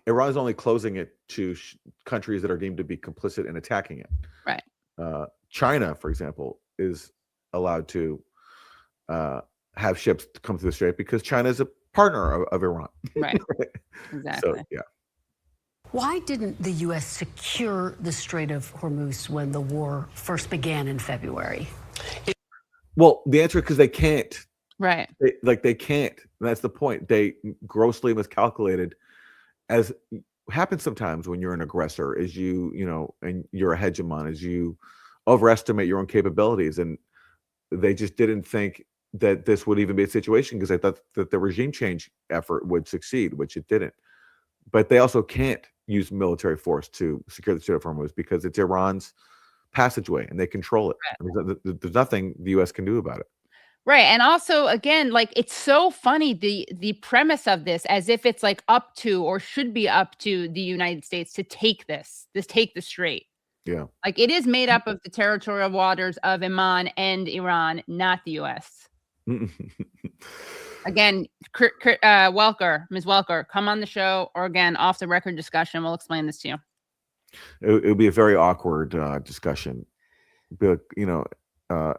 Iran is only closing it to countries that are deemed to be complicit in attacking it. Right. China, for example, is allowed to have ships come through the strait because China is a partner of Iran. Right. Exactly. So, yeah. Why didn't the U.S. secure the Strait of Hormuz when the war first began in February? Well, the answer is because they can't. Right. They can't. That's the point. They grossly miscalculated, as happens sometimes when you're an aggressor, and you're a hegemon, as you overestimate your own capabilities. And they just didn't think that this would even be a situation because they thought that the regime change effort would succeed, which it didn't. But they also can't use military force to secure the Strait of Hormuz because it's Iran's passageway and they control it. Right. I mean, there's nothing the U.S. can do about it. Right. And also, again, like, it's so funny, the premise of this, as if it's like up to or should be up to the United States to take the strait. Yeah. Like, it is made up of the territorial waters of Oman and Iran, not the U.S. Again, Ms. Welker, come on the show, or again, off the record discussion. We'll explain this to you. It would be a very awkward discussion. But,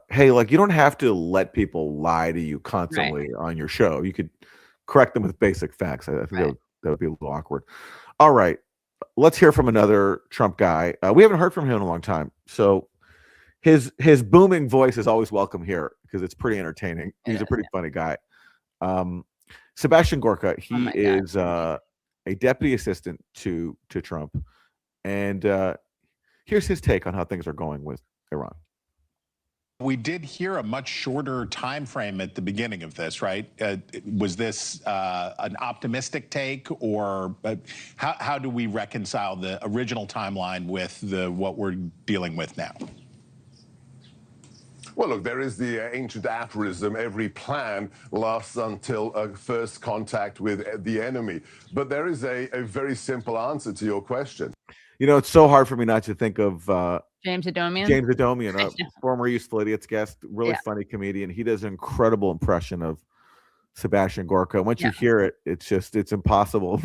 hey, like, you don't have to let people lie to you constantly on your show. You could correct them with basic facts. I think that would be a little awkward. All right. Let's hear from another Trump guy. We haven't heard from him in a long time. So his booming voice is always welcome here because it's pretty entertaining. He's a pretty funny guy. Sebastian Gorka, he is a deputy assistant to Trump. And here's his take on how things are going with Iran. We did hear a much shorter time frame at the beginning of this, right? Was this an optimistic take, or how do we reconcile the original timeline with what we're dealing with now? Well, look, there is the ancient aphorism, every plan lasts until first contact with the enemy. But there is a very simple answer to your question. It's so hard for me not to think of James Adomian. James Adomian, a former Useful Idiots guest, really funny comedian. He does an incredible impression of Sebastian Gorka. Once you hear it, it's impossible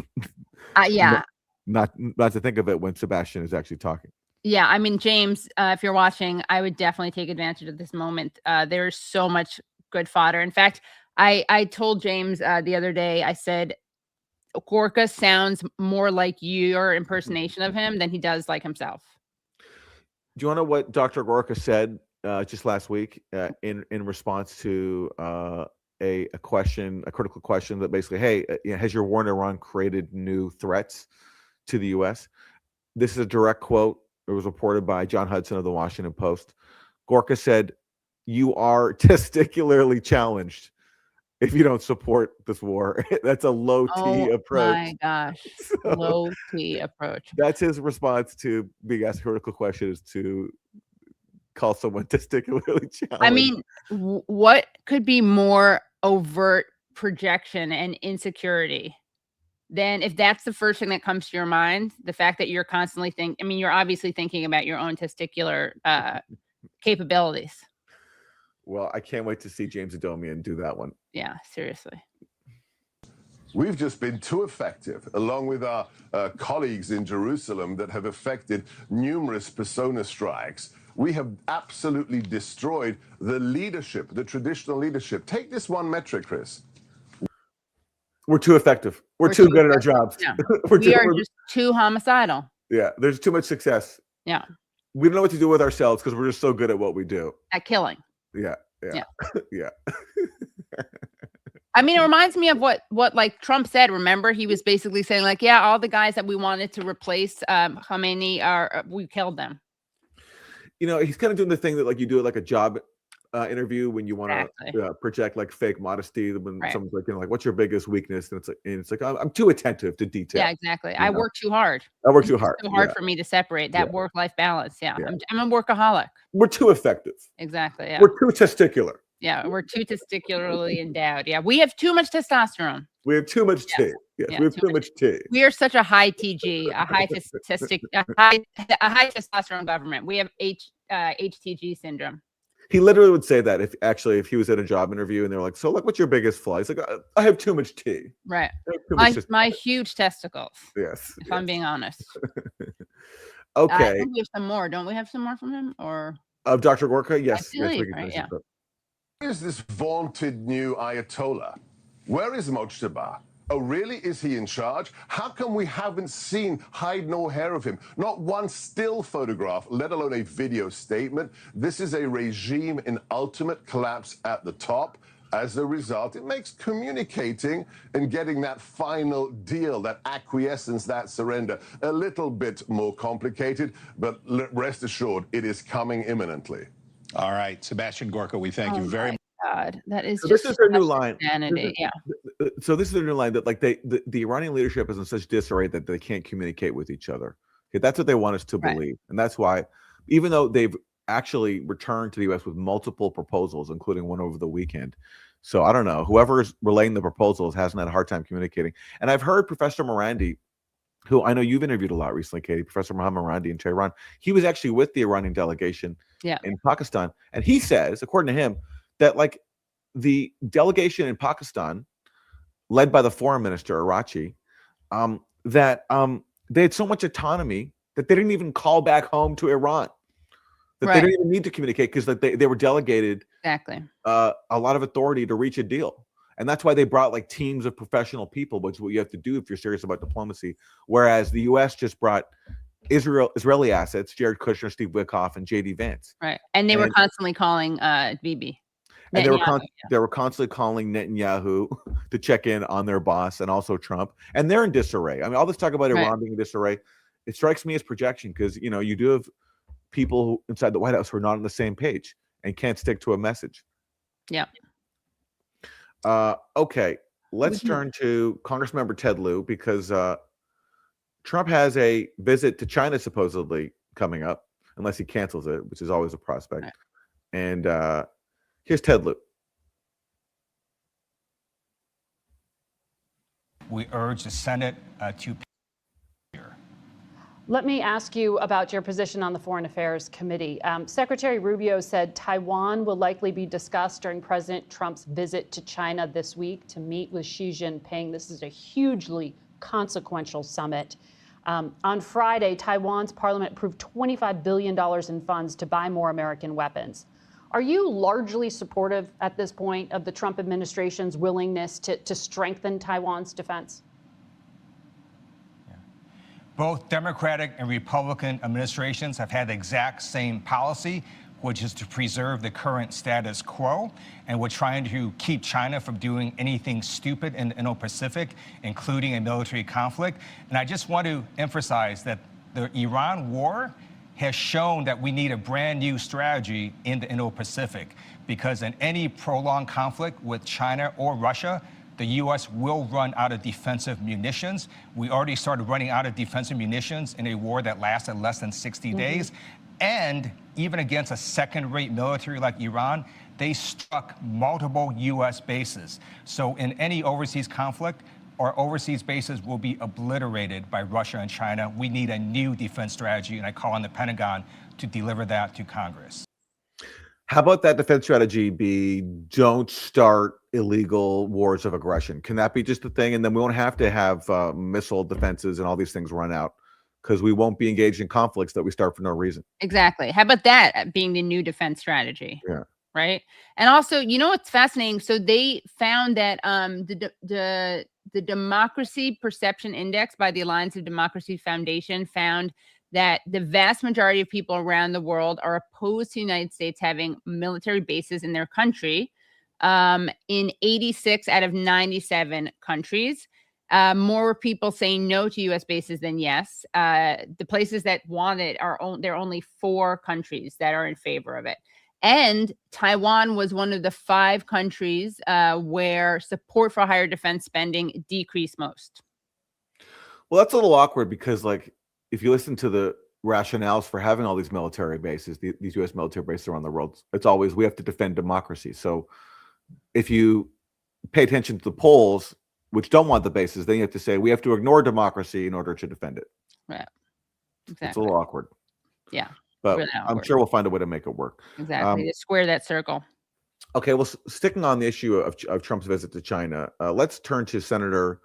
not to think of it when Sebastian is actually talking. Yeah, I mean, James, if you're watching, I would definitely take advantage of this moment. There's so much good fodder. In fact, I told James the other day, I said, Gorka sounds more like your impersonation of him than he does like himself. Do you want to know what Dr. Gorka said just last week in response to a critical question that basically, hey, has your war in Iran created new threats to the U.S.? This is a direct quote. It was reported by John Hudson of the Washington Post. Gorka said, "You are testicularly challenged if you don't support this war." That's a low T approach. Oh my gosh. Low T approach. That's his response to being asked a critical question, is to call someone testicularly challenged. I mean, what could be more overt projection and insecurity than, if that's the first thing that comes to your mind, the fact that you're constantly you're obviously thinking about your own testicular capabilities. Well, I can't wait to see James Adomian do that one. Yeah, seriously. We've just been too effective, along with our colleagues in Jerusalem that have effected numerous persona strikes. We have absolutely destroyed the leadership, the traditional leadership. Take this one metric, Chris. We're too effective. We're too good at our jobs. Yeah. we are just too homicidal. Yeah, there's too much success. Yeah. We don't know what to do with ourselves because we're just so good at what we do. At killing. Yeah. Yeah. I mean, it reminds me of what like Trump said. Remember, he was basically saying like, yeah, all the guys that we wanted to replace Khamenei we killed them. He's kind of doing the thing that like you do at like a job interview when you want to project like fake modesty when someone's like, what's your biggest weakness? And it's like I'm too attentive to detail. Yeah, exactly. I work too hard. It's too hard for me to separate that work-life balance. Yeah. I'm a workaholic. We're too effective. Exactly. Yeah. We're too testicular. Yeah, we're too testicularly endowed. Yeah, we have too much testosterone. We have too much tea. Yes, Yeah, we have too much tea. We are such a high TG, a high testosterone government. We have HTG syndrome. He literally would say that if he was at a job interview and they're like, "So, like, what's your biggest flaw?" He's like, "I have too much tea." Right. Too much My huge testicles. Yes. If I'm being honest. Okay. I think we have some more. Don't we have some more from him? Or of Dr. Gorka? Yes. I believe, Yes, we can right? finish Yeah. this up. Where's this vaunted new Ayatollah? Where is Mojtaba? Oh, really? Is he in charge? How come we haven't seen hide nor hair of him? Not one still photograph, let alone a video statement. This is a regime in ultimate collapse at the top. As a result, it makes communicating and getting that final deal, that acquiescence, that surrender, a little bit more complicated. But rest assured, it is coming imminently. All right, Sebastian Gorka, we thank you very much. God, that is So just this is their new line. insanity. Yeah. So this is their new line that like the Iranian leadership is in such disarray that they can't communicate with each other. Okay, that's what they want us to believe, and that's why, even though they've actually returned to the U.S. with multiple proposals, including one over the weekend. So I don't know. Whoever's relaying the proposals hasn't had a hard time communicating. And I've heard Professor Morandi, who I know you've interviewed a lot recently, Katie, Professor Mohammad Morandi in Tehran. He was actually with the Iranian delegation in Pakistan, and he says, according to him, that like the delegation in Pakistan, led by the foreign minister Arachi, that they had so much autonomy that they didn't even call back home to Iran. That they didn't even need to communicate because like they were delegated a lot of authority to reach a deal. And that's why they brought like teams of professional people, which is what you have to do if you're serious about diplomacy. Whereas the U.S. just brought Israeli assets, Jared Kushner, Steve Witkoff, and J.D. Vance. Right. And they were constantly calling Bibi. And they were constantly calling Netanyahu to check in on their boss and also Trump. And they're in disarray. I mean, all this talk about Iran being in disarray, it strikes me as projection because, you know, you do have people who, inside the White House who are not on the same page and can't stick to a message. Yeah. Okay. Let's turn to Congressmember Ted Lieu because Trump has a visit to China supposedly coming up, unless he cancels it, which is always a prospect. Right. And here's Ted Lieu. We urge the Senate to. Let me ask you about your position on the Foreign Affairs Committee. Secretary Rubio said Taiwan will likely be discussed during President Trump's visit to China this week to meet with Xi Jinping. This is a hugely consequential summit. On Friday, Taiwan's parliament approved $25 billion in funds to buy more American weapons. Are you largely supportive at this point of the Trump administration's willingness to strengthen Taiwan's defense? Both Democratic and Republican administrations have had the exact same policy, which is to preserve the current status quo. And we're trying to keep China from doing anything stupid in the Indo-Pacific, including a military conflict. And I just want to emphasize that the Iran war has shown that we need a brand new strategy in the Indo-Pacific, because in any prolonged conflict with China or Russia, the U.S. will run out of defensive munitions. We already started running out of defensive munitions in a war that lasted less than 60 days. And even against a second-rate military like Iran, they struck multiple U.S. bases. So in any overseas conflict, our overseas bases will be obliterated by Russia and China. We need a new defense strategy, and I call on the Pentagon to deliver that to Congress. How about that defense strategy be don't start illegal wars of aggression? Can that be just a thing? And then we won't have to have missile defenses and all these things run out because we won't be engaged in conflicts that we start for no reason. Exactly. How about that being the new defense strategy? Yeah. Right. And also, you know what's fascinating? So they found that the Democracy Perception Index by the Alliance of Democracy Foundation found that the vast majority of people around the world are opposed to the United States having military bases in their country. In 86 out of 97 countries, more people saying no to U.S. bases than yes. The places that want it there are only 4 countries that are in favor of it. And Taiwan was one of the 5 countries where support for higher defense spending decreased most. Well, that's a little awkward because, like, if you listen to the rationales for having all these military bases, these U.S. military bases around the world, it's always we have to defend democracy. So if you pay attention to the polls, which don't want the bases, then you have to say we have to ignore democracy in order to defend it. Right. Exactly. It's a little awkward. Yeah. But really I'm sure we'll find a way to make it work. Exactly. To square that circle. Okay. Well, sticking on the issue of Trump's visit to China, let's turn to Senator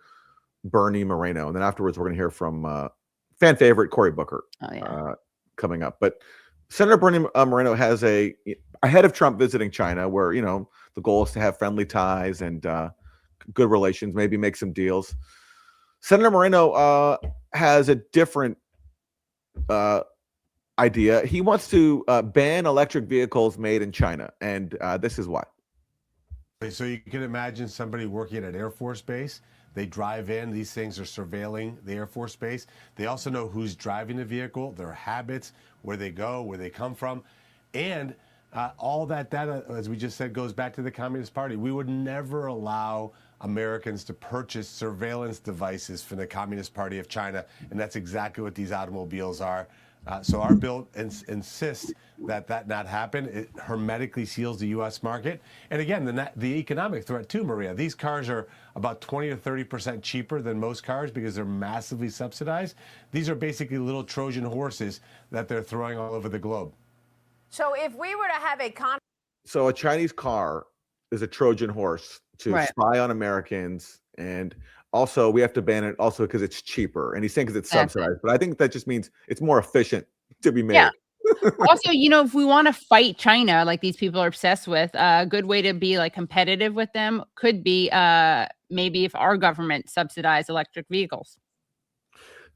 Bernie Moreno. And then afterwards, we're going to hear from fan favorite Cory Booker coming up. But Senator Bernie Moreno has ahead of Trump visiting China, where, the goal is to have friendly ties and good relations, maybe make some deals. Senator Moreno has a different idea. He wants to ban electric vehicles made in China, and this is why. So you can imagine somebody working at an Air Force base. They drive in. These things are surveilling the Air Force base. They also know who's driving the vehicle, their habits, where they go, where they come from, and all that data, as we just said, goes back to the Communist Party. We would never allow Americans to purchase surveillance devices from the Communist Party of China, and that's exactly what these automobiles are. So our bill insists that not happen. It hermetically seals the U.S. market. And again, the economic threat too, Maria. These cars are about 20 to 30% cheaper than most cars because they're massively subsidized. These are basically little Trojan horses that they're throwing all over the globe. So if we were to have So a Chinese car is a Trojan horse to spy on Americans, and also we have to ban it also because it's cheaper. And he's saying because it's subsidized, but I think that just means it's more efficient to be made. Yeah. Also, if we want to fight China, like these people are obsessed with, a good way to be like competitive with them could be maybe if our government subsidized electric vehicles.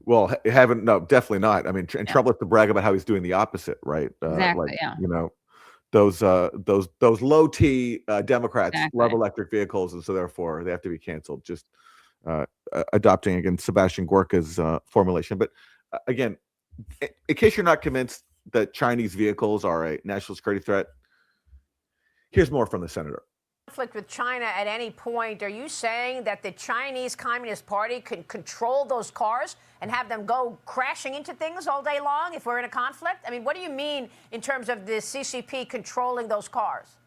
Well, no, definitely not. I mean, and Trump likes to brag about how he's doing the opposite, right? Exactly. Those low T Democrats love electric vehicles, and so therefore they have to be canceled. Just adopting again Sebastian Gorka's formulation. But again, in case you're not convinced that Chinese vehicles are a national security threat, here's more from the senator. conflict with China at any point, are you saying that the Chinese Communist Party can control those cars and have them go crashing into things all day long if we're in a conflict? I mean, what do you mean in terms of the CCP controlling those cars?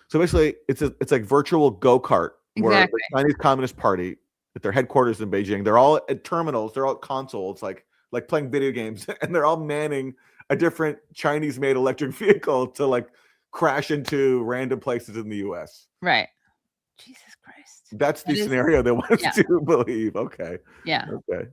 So basically, it's like virtual go-kart where the Chinese Communist Party, at their headquarters in Beijing, they're all at terminals, they're all at consoles, like playing video games, and they're all manning a different Chinese-made electric vehicle to like crash into random places in the U.S. Right. Jesus Christ. That's the scenario they want us to believe. Okay. Yeah. Okay.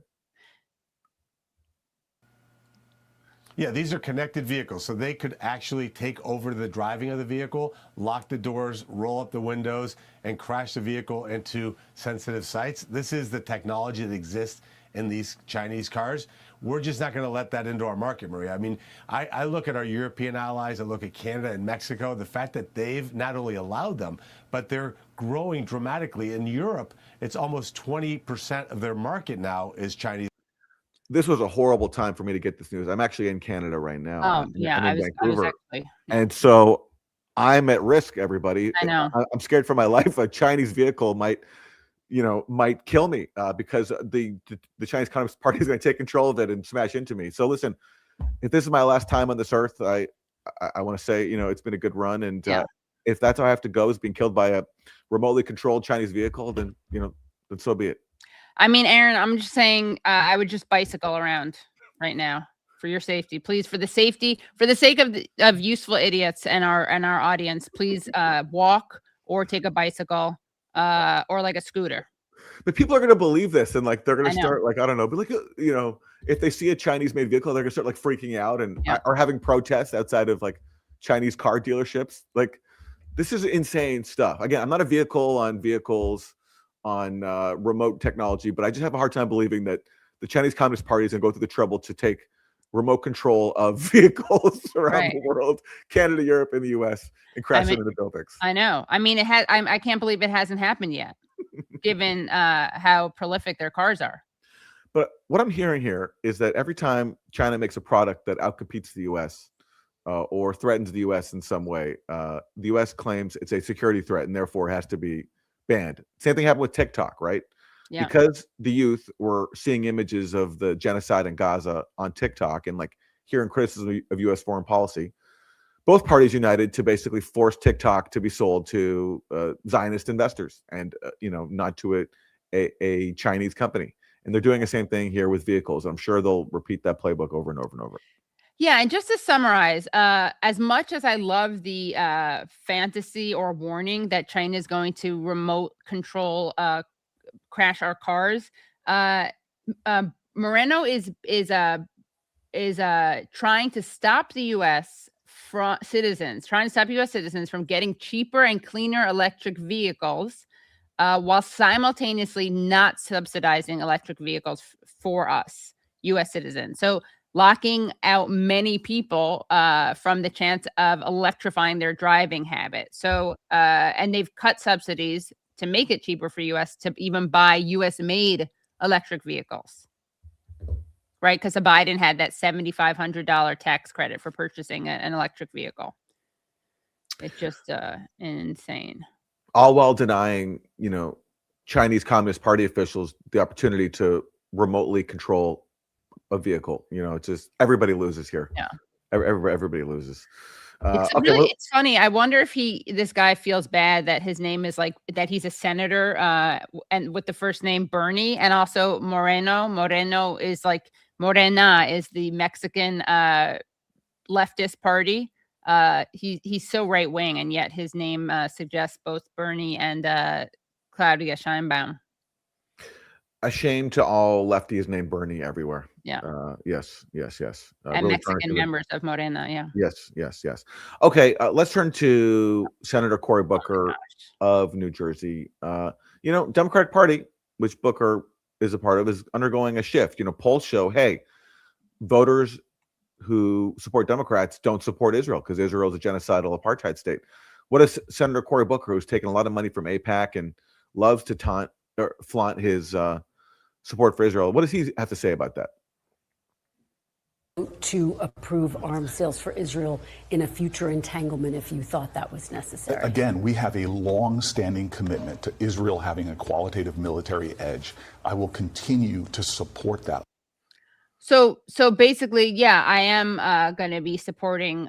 Yeah, these are connected vehicles, so they could actually take over the driving of the vehicle, lock the doors, roll up the windows, and crash the vehicle into sensitive sites. This is the technology that exists in these Chinese cars. We're just not going to let that into our market, Maria. I mean, I look at our European allies, I look at Canada and Mexico, the fact that they've not only allowed them, but they're growing dramatically. In Europe, it's almost 20% of their market now is Chinese. This was a horrible time for me to get this news. I'm actually in Canada right now. Oh, yeah. I'm in Vancouver. Actually. And so I'm at risk, everybody. I know. I'm scared for my life. A Chinese vehicle might kill me because the Chinese Communist Party is going to take control of it and smash into me. So listen, if this is my last time on this earth, I want to say, it's been a good run. And if that's how I have to go, is being killed by a remotely controlled Chinese vehicle, then so be it. I mean, Aaron, I'm just saying I would just bicycle around right now for your safety, please. For the sake of useful idiots and our audience, please walk or take a bicycle or like a scooter. But people are going to believe this, and like they're going to start like, I don't know, but like if they see a Chinese-made vehicle, they're going to start like freaking out and are having protests outside of like Chinese car dealerships. Like this is insane stuff. Again, I'm not a vehicle on vehicles on remote technology, but I just have a hard time believing that the Chinese Communist Party is going to go through the trouble to take remote control of vehicals around the world, Canada, Europe, and the U.S., and crash them into buildings. I know. I mean, I can't believe it hasn't happened yet, given how prolific their cars are. But what I'm hearing here is that every time China makes a product that outcompetes the U.S. Or threatens the U.S. in some way, the U.S. claims it's a security threat and therefore has to be banned. Same thing happened with TikTok, right? Yeah. Because the youth were seeing images of the genocide in Gaza on TikTok and like hearing criticism of U.S. foreign policy. both parties united to basically force TikTok to be sold to Zionist investors and not to a Chinese company. And they're doing the same thing here with vehicles. I'm sure they'll repeat that playbook over and over and over. Yeah, and just to summarize, as much as I love the fantasy or warning that China is going to remote control crash our cars, Moreno is trying to stop the U.S. citizens from getting cheaper and cleaner electric vehicles, while simultaneously not subsidizing electric vehicles for us, U.S. citizens. So locking out many people from the chance of electrifying their driving habit. So, and they've cut subsidies to make it cheaper for U.S. to even buy U.S.-made electric vehicles, right? Because Biden had that $7,500 tax credit for purchasing an electric vehicle. It's just insane. All while denying, Chinese Communist Party officials the opportunity to remotely control a vehicle. It's just everybody loses here. Yeah, everybody loses. It's funny. I wonder if this guy feels bad that his name is that he's a senator, and with the first name Bernie, and also Moreno. Moreno is Morena is the Mexican leftist party. He's so right wing, and yet his name suggests both Bernie and Claudia Sheinbaum. A shame to all lefties named Bernie everywhere. Yeah. Yes. And really Mexican members of Morena. Yeah. Yes. Okay. Let's turn to Senator Cory Booker of New Jersey. Democratic Party, which Booker is a part of, is undergoing a shift. Polls show, hey, voters who support Democrats don't support Israel because Israel is a genocidal apartheid state. What is Senator Cory Booker, who's taken a lot of money from AIPAC and loves to flaunt his support for Israel, what does he have to say about that? To approve arms sales for Israel in a future entanglement if you thought that was necessary? Again, we have a long-standing commitment to Israel having a qualitative military edge. I will continue to support that. So basically, yeah, I am going to be supporting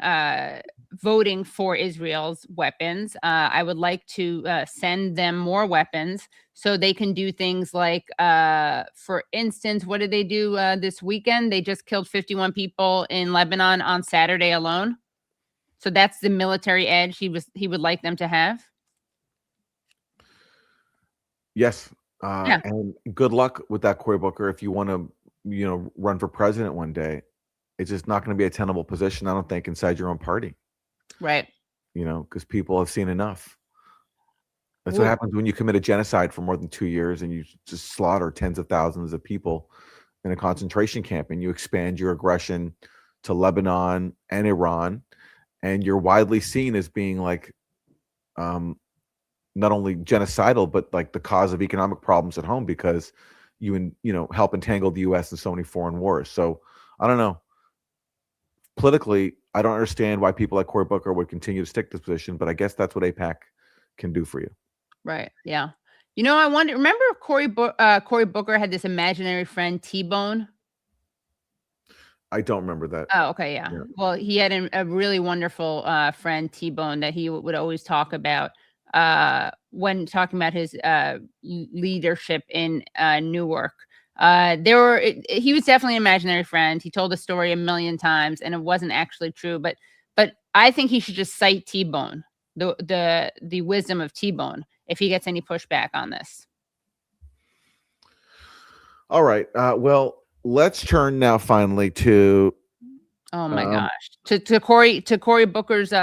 voting for Israel's weapons. I would like to send them more weapons so they can do things like, for instance, what did they do this weekend? They just killed 51 people in Lebanon on Saturday alone. So that's the military edge he would like them to have. Yes. And good luck with that, Cory Booker. If you want to, run for president one day, it's just not going to be a tenable position, I don't think, inside your own party. Right. Because people have seen enough. That's what happens when you commit a genocide for more than 2 years and you just slaughter tens of thousands of people in a concentration camp, and you expand your aggression to Lebanon and Iran, and you're widely seen as being not only genocidal, but the cause of economic problems at home because you help entangle the U.S. in so many foreign wars. So I don't know. Politically, I don't understand why people like Cory Booker would continue to stick this position, but I guess that's what AIPAC can do for you. Right. Yeah. I wonder. Remember, Cory Booker had this imaginary friend T-Bone. I don't remember that. Oh, okay, yeah. Well, he had a really wonderful friend T-Bone that he would always talk about when talking about his leadership in Newark. He was definitely an imaginary friend. He told the story a million times, and it wasn't actually true. But I think he should just cite T-Bone, the wisdom of T-Bone, if he gets any pushback on this. All right. Well, let's turn now finally to. Oh my gosh! To Cory Booker's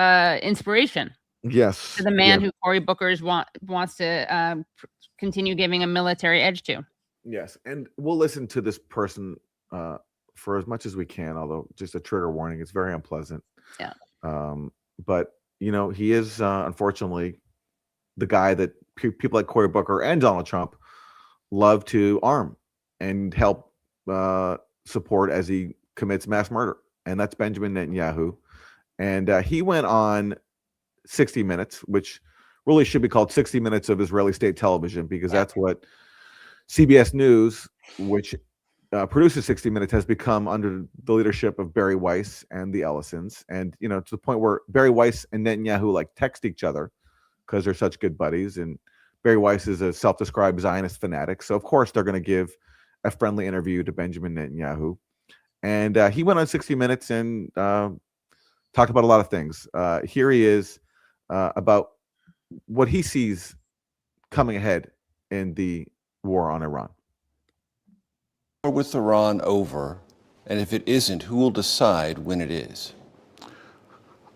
inspiration. Yes. To the man who Cory Booker wants to continue giving a military edge to. Yes, and we'll listen to this person for as much as we can, although just a trigger warning, it's very unpleasant. Yeah. But, he is, unfortunately, the guy that people like Cory Booker and Donald Trump love to arm and help support as he commits mass murder. And that's Benjamin Netanyahu. And he went on 60 Minutes, which really should be called 60 Minutes of Israeli State Television, because that's what CBS News, which produces 60 Minutes has become under the leadership of Barry Weiss and the Ellisons, and to the point where Barry Weiss and Netanyahu like text each other because they're such good buddies. And Barry Weiss is a self-described Zionist fanatic, so of course they're going to give a friendly interview to Benjamin Netanyahu. And he went on 60 Minutes and talked about a lot of things. Here he is about what he sees coming ahead in the war on Iran. With Iran over, and if it isn't, who will decide when it is?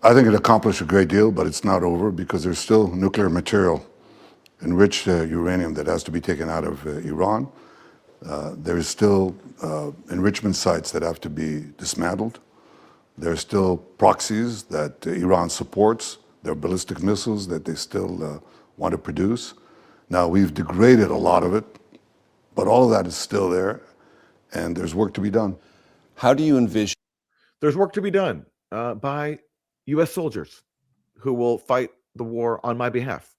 I think it accomplished a great deal, but it's not over because there's still nuclear material, enriched uranium that has to be taken out of Iran. There's still enrichment sites that have to be dismantled. There's still proxies that Iran supports. There are ballistic missiles that they still want to produce. Now, we've degraded a lot of it, but all of that is still there, and there's work to be done. How do you envision? There's work to be done by U.S. soldiers who will fight the war on my behalf.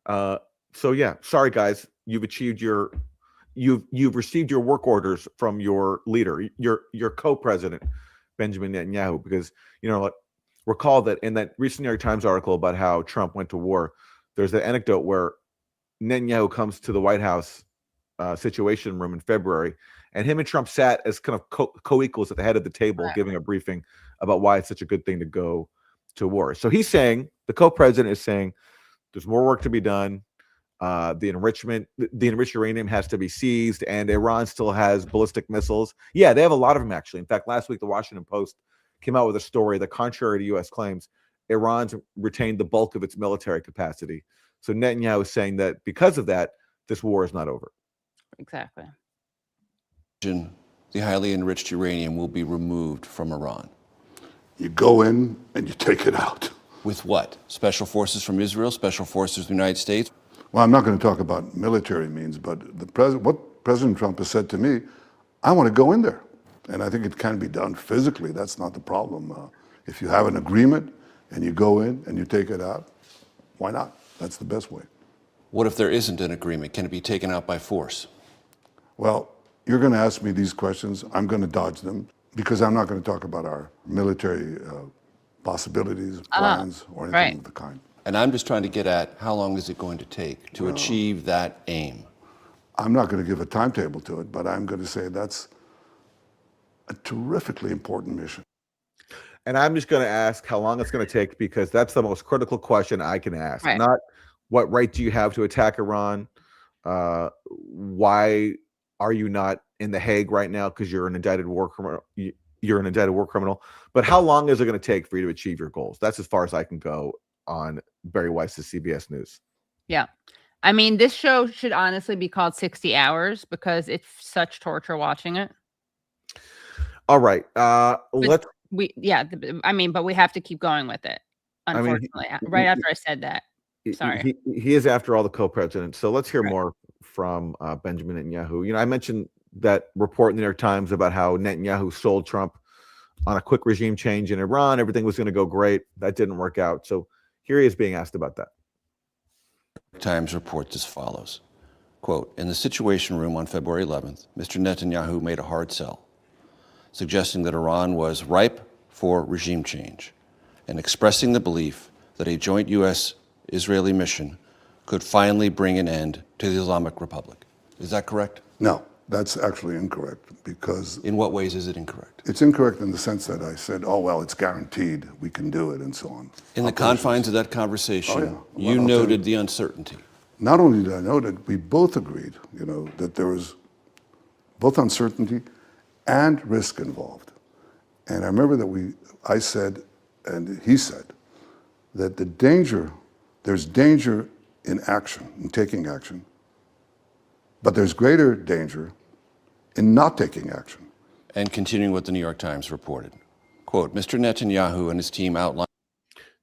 So yeah, sorry guys, you've received your work orders from your leader, your co-president, Benjamin Netanyahu, because recall that in that recent New York Times article about how Trump went to war, there's an anecdote where Netanyahu comes to the White House Situation Room in February, and him and Trump sat as kind of co-equals at the head of the table, giving a briefing about why it's such a good thing to go to war. So he's saying, the co-president is saying, there's more work to be done. The enriched uranium has to be seized, and Iran still has ballistic missiles. Yeah, they have a lot of them, actually. In fact, last week, the Washington Post came out with a story that, contrary to U.S. claims, Iran's retained the bulk of its military capacity. So Netanyahu is saying that because of that, this war is not over. Exactly. The highly enriched uranium will be removed from Iran. You go in and you take it out. With what? Special forces from Israel? Special forces from the United States? Well, I'm not going to talk about military means, but what President Trump has said to me, I want to go in there. And I think it can be done physically. That's not the problem. If you have an agreement and you go in and you take it out, why not? That's the best way. What if there isn't an agreement? Can it be taken out by force? Well, you're going to ask me these questions. I'm going to dodge them because I'm not going to talk about our military possibilities, plans, or anything of the kind. And I'm just trying to get at how long is it going to take to achieve that aim? I'm not going to give a timetable to it, but I'm going to say that's a terrifically important mission. And I'm just going to ask how long it's going to take, because that's the most critical question I can ask. Right. Not what right do you have to attack Iran? Why are you not in The Hague right now because you're an indicted war criminal? You're an indicted war criminal. But how long is it going to take for you to achieve your goals? That's as far as I can go on Barry Weiss's CBS News. Yeah. I mean, this show should honestly be called 60 Hours because it's such torture watching it. All right. But we have to keep going with it. Unfortunately, right after I said that. Sorry. He is after all the co-presidents. So let's hear more from Benjamin Netanyahu. I mentioned that report in the New York Times about how Netanyahu sold Trump on a quick regime change in Iran. Everything was going to go great. That didn't work out. So here he is being asked about that. Times reports as follows, quote, in the Situation Room on February 11th, Mr. Netanyahu made a hard sell, suggesting that Iran was ripe for regime change and expressing the belief that a joint U.S.-Israeli mission could finally bring an end to the Islamic Republic. Is that correct? No, that's actually incorrect, because... In what ways is it incorrect? It's incorrect in the sense that I said, oh, well, it's guaranteed, we can do it, and so on. In the confines of that conversation, you noted the uncertainty. Not only did I note it, we both agreed, that there was both uncertainty and risk involved. And I remember that I said, and he said, that there's danger in action, in taking action, but there's greater danger in not taking action. And continuing what the New York Times reported, quote, Mr. Netanyahu and his team outlined.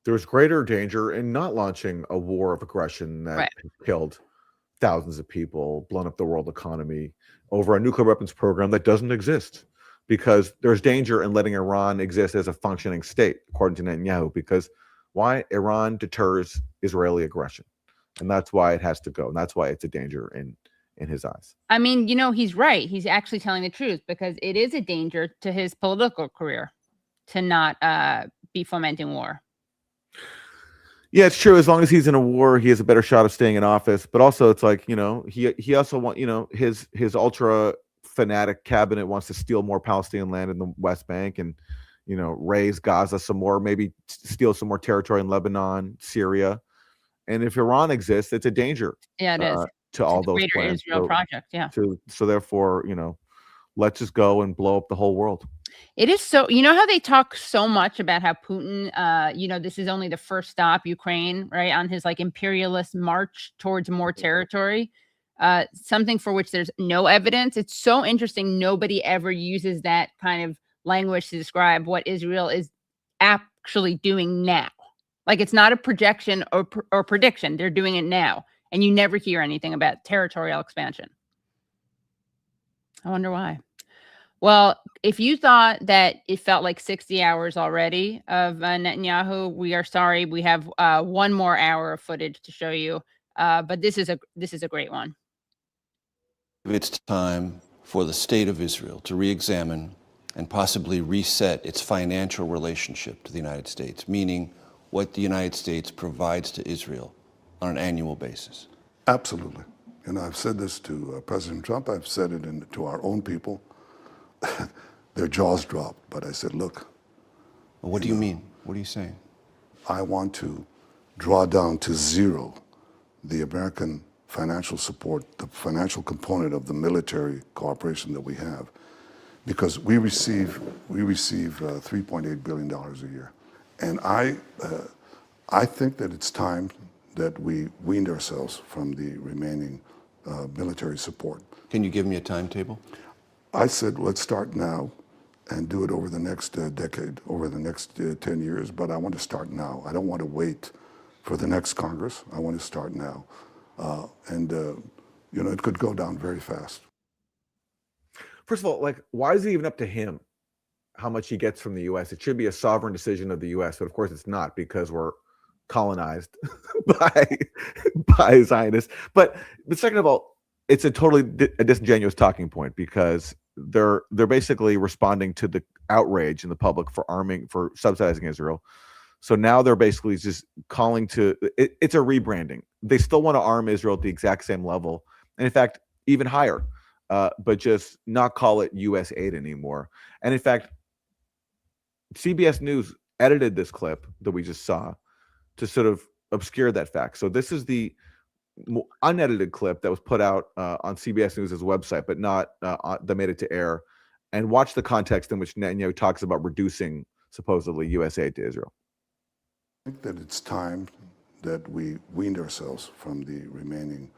There's greater danger in not launching a war of aggression that has killed thousands of people, blown up the world economy over a nuclear weapons program that doesn't exist. Because there's danger in letting Iran exist as a functioning state, according to Netanyahu, because why? Iran deters Israeli aggression. And that's why it has to go. And that's why it's a danger in his eyes. I mean, he's right. He's actually telling the truth, because it is a danger to his political career to not be fomenting war. Yeah, it's true. As long as he's in a war, he has a better shot of staying in office. But also, it's like, he also want, his ultra fanatic cabinet wants to steal more Palestinian land in the West Bank and, raise Gaza some more, maybe steal some more territory in Lebanon, Syria. And if Iran exists, it's a danger. Yeah, it is. To all the those greater plans. Israel project. Yeah. So therefore, let's just go and blow up the whole world. It is so, how they talk so much about how Putin, this is only the first stop, Ukraine, right, on his imperialist march towards more territory, something for which there's no evidence. It's so interesting. Nobody ever uses that kind of language to describe what Israel is actually doing now. It's not a projection or prediction. They're doing it now. And you never hear anything about territorial expansion. I wonder why. Well, if you thought that it felt like 60 hours already of Netanyahu, we are sorry. We have 1 more hour of footage to show you, but this is a great one. It's time for the state of Israel to re-examine and possibly reset its financial relationship to the United States, meaning what the United States provides to Israel on an annual basis. Absolutely. I've said this to President Trump. I've said it to our own people. Their jaws dropped. But I said, look. Well, what do you mean? What are you saying? I want to draw down to zero the American financial support, the financial component of the military cooperation that we have, because we receive $3.8 billion a year. And I think that it's time that we weaned ourselves from the remaining military support. Can you give me a timetable? I said, let's start now and do it over the next decade, over the next 10 years. But I want to start now. I don't want to wait for the next Congress. I want to start now. It could go down very fast. First of all, why is it even up to him how much he gets from the U.S.? It should be a sovereign decision of the U.S., but of course it's not, because we're colonized by Zionists. But second of all, it's a totally disingenuous talking point, because they're basically responding to the outrage in the public for subsidizing Israel. So now they're basically just calling to it's a rebranding. They still want to arm Israel at the exact same level, and in fact even higher, but just not call it U.S. aid anymore. And in fact, CBS News edited this clip that we just saw to sort of obscure that fact. So this is the unedited clip that was put out on CBS News' website, but not that made it to air. And watch the context in which Netanyahu talks about reducing supposedly U.S. aid to Israel. I think that it's time that we weaned ourselves from the remaining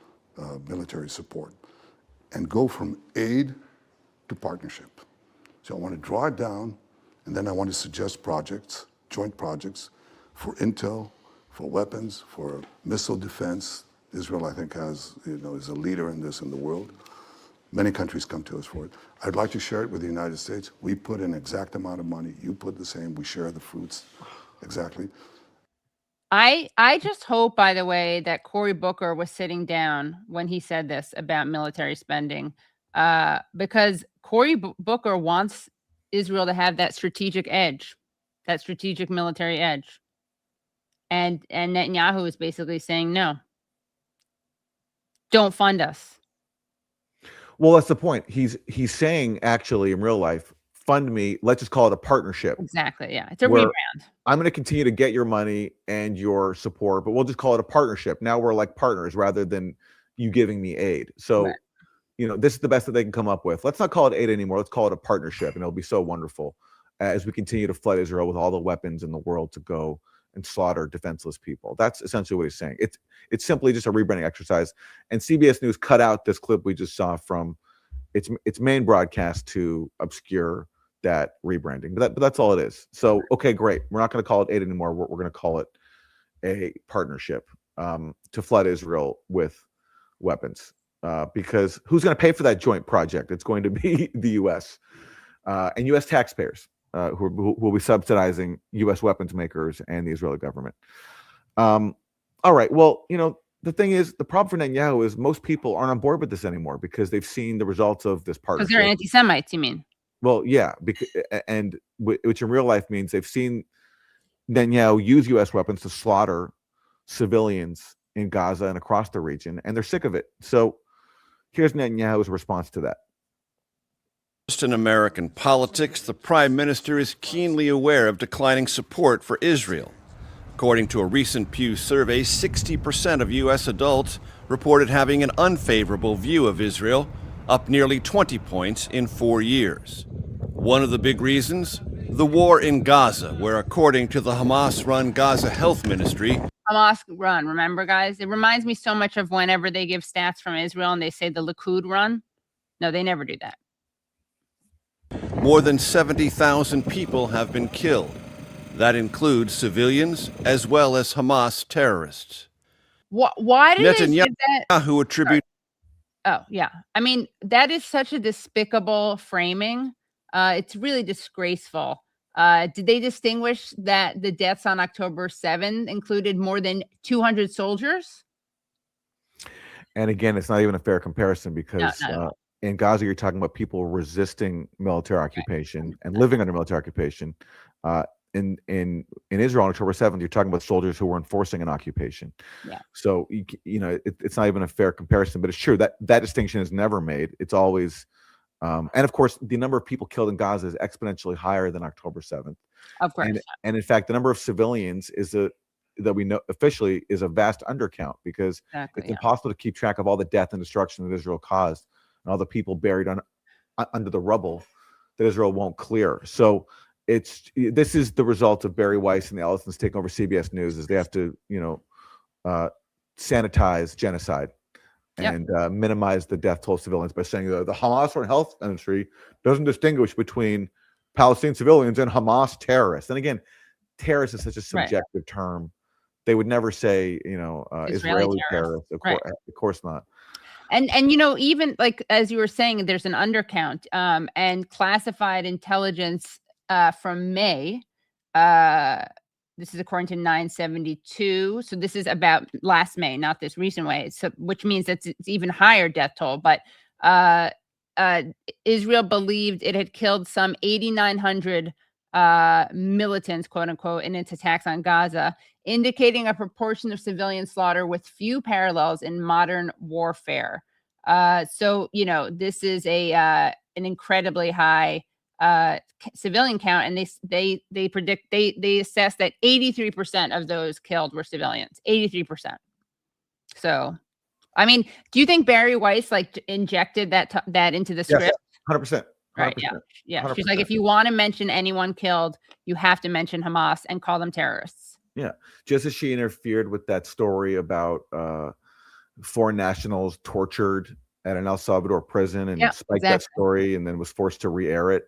military support and go from aid to partnership. So I want to draw it down, and then I want to suggest projects, joint projects for intel, for weapons, for missile defense. Israel, I think, is a leader in this in the world. Many countries come to us for it. I'd like to share it with the United States. We put an exact amount of money. You put the same. We share the fruits. Exactly. I just hope, by the way, that Cory Booker was sitting down when he said this about military spending, because Cory Booker wants Israel to have that strategic edge, that strategic military edge. And Netanyahu is basically saying, no, don't fund us. Well, that's the point. He's saying, actually, in real life, fund me. Let's just call it a partnership. Exactly. Yeah. It's a rebrand. I'm going to continue to get your money and your support, but we'll just call it a partnership. Now we're like partners rather than you giving me aid. So, right. This is the best that they can come up with. Let's not call it aid anymore. Let's call it a partnership. And it'll be so wonderful as we continue to flood Israel with all the weapons in the world to go and slaughter defenseless people. That's essentially what he's saying. It's simply just a rebranding exercise. And CBS News cut out this clip we just saw from its main broadcast to obscure that rebranding. But that's all it is. So, okay, great. We're not going to call it aid anymore. We're going to call it a partnership to flood Israel with weapons. Because who's going to pay for that joint project? It's going to be the U.S. And U.S. taxpayers. Who will be subsidizing U.S. weapons makers and the Israeli government. All right. Well, the thing is, the problem for Netanyahu is most people aren't on board with this anymore because they've seen the results of this Because partnership. they're anti-Semites, you mean? Well, yeah, which in real life means they've seen Netanyahu use U.S. weapons to slaughter civilians in Gaza and across the region, and they're sick of it. So here's Netanyahu's response to that. Just in American politics, the prime minister is keenly aware of declining support for Israel. According to a recent Pew survey, 60% of U.S. adults reported having an unfavorable view of Israel, up nearly 20 points in 4 years. One of the big reasons? The war in Gaza, where according to the Hamas-run Gaza Health Ministry, Hamas run, remember, guys? It reminds me so much of whenever they give stats from Israel and they say the Likud run. No, they never do that. more than 70,000 people have been killed. That includes civilians as well as Hamas terrorists. Why did they give that? Netanyahu attribute. Oh, yeah. I mean, that is such a despicable framing. It's really disgraceful. Did they distinguish that the deaths on October 7th included more than 200 soldiers? And again, it's not even a fair comparison because No. in Gaza, you're talking about people resisting military occupation and living under military occupation. In Israel on October 7th, you're talking about soldiers who were enforcing an occupation. Yeah. So, it's not even a fair comparison, but it's true that distinction is never made. It's always, and of course, the number of people killed in Gaza is exponentially higher than October 7th. Of course. And in fact, the number of civilians that we know officially is a vast undercount because it's impossible to keep track of all the death and destruction that Israel caused and all the people buried under the rubble that Israel won't clear. So this is the result of Barry Weiss and the Ellisons taking over CBS News, is they have to sanitize genocide and minimize the death toll of civilians by saying the Hamas Foreign Health Ministry doesn't distinguish between Palestinian civilians and Hamas terrorists. And again, terrorist is such a subjective term. They would never say, Israeli terrorists. Of course not. And even like as you were saying, there's an undercount and classified intelligence from May. This is according to 972. So this is about last May, not this recent way. So which means that it's even higher death toll. But Israel believed it had killed some 8,900 militants, quote unquote, in its attacks on Gaza, indicating a proportion of civilian slaughter with few parallels in modern warfare. So this is an incredibly high civilian count, and they predict they assess that 83% of those killed were civilians. 83%. So, I mean, do you think Barry Weiss injected that into the script? Yes, 100%. Right. Yeah. 100%. She's like, if you want to mention anyone killed, you have to mention Hamas and call them terrorists. Yeah. Just as she interfered with that story about foreign nationals tortured at an El Salvador prison and spiked that story and then was forced to re-air it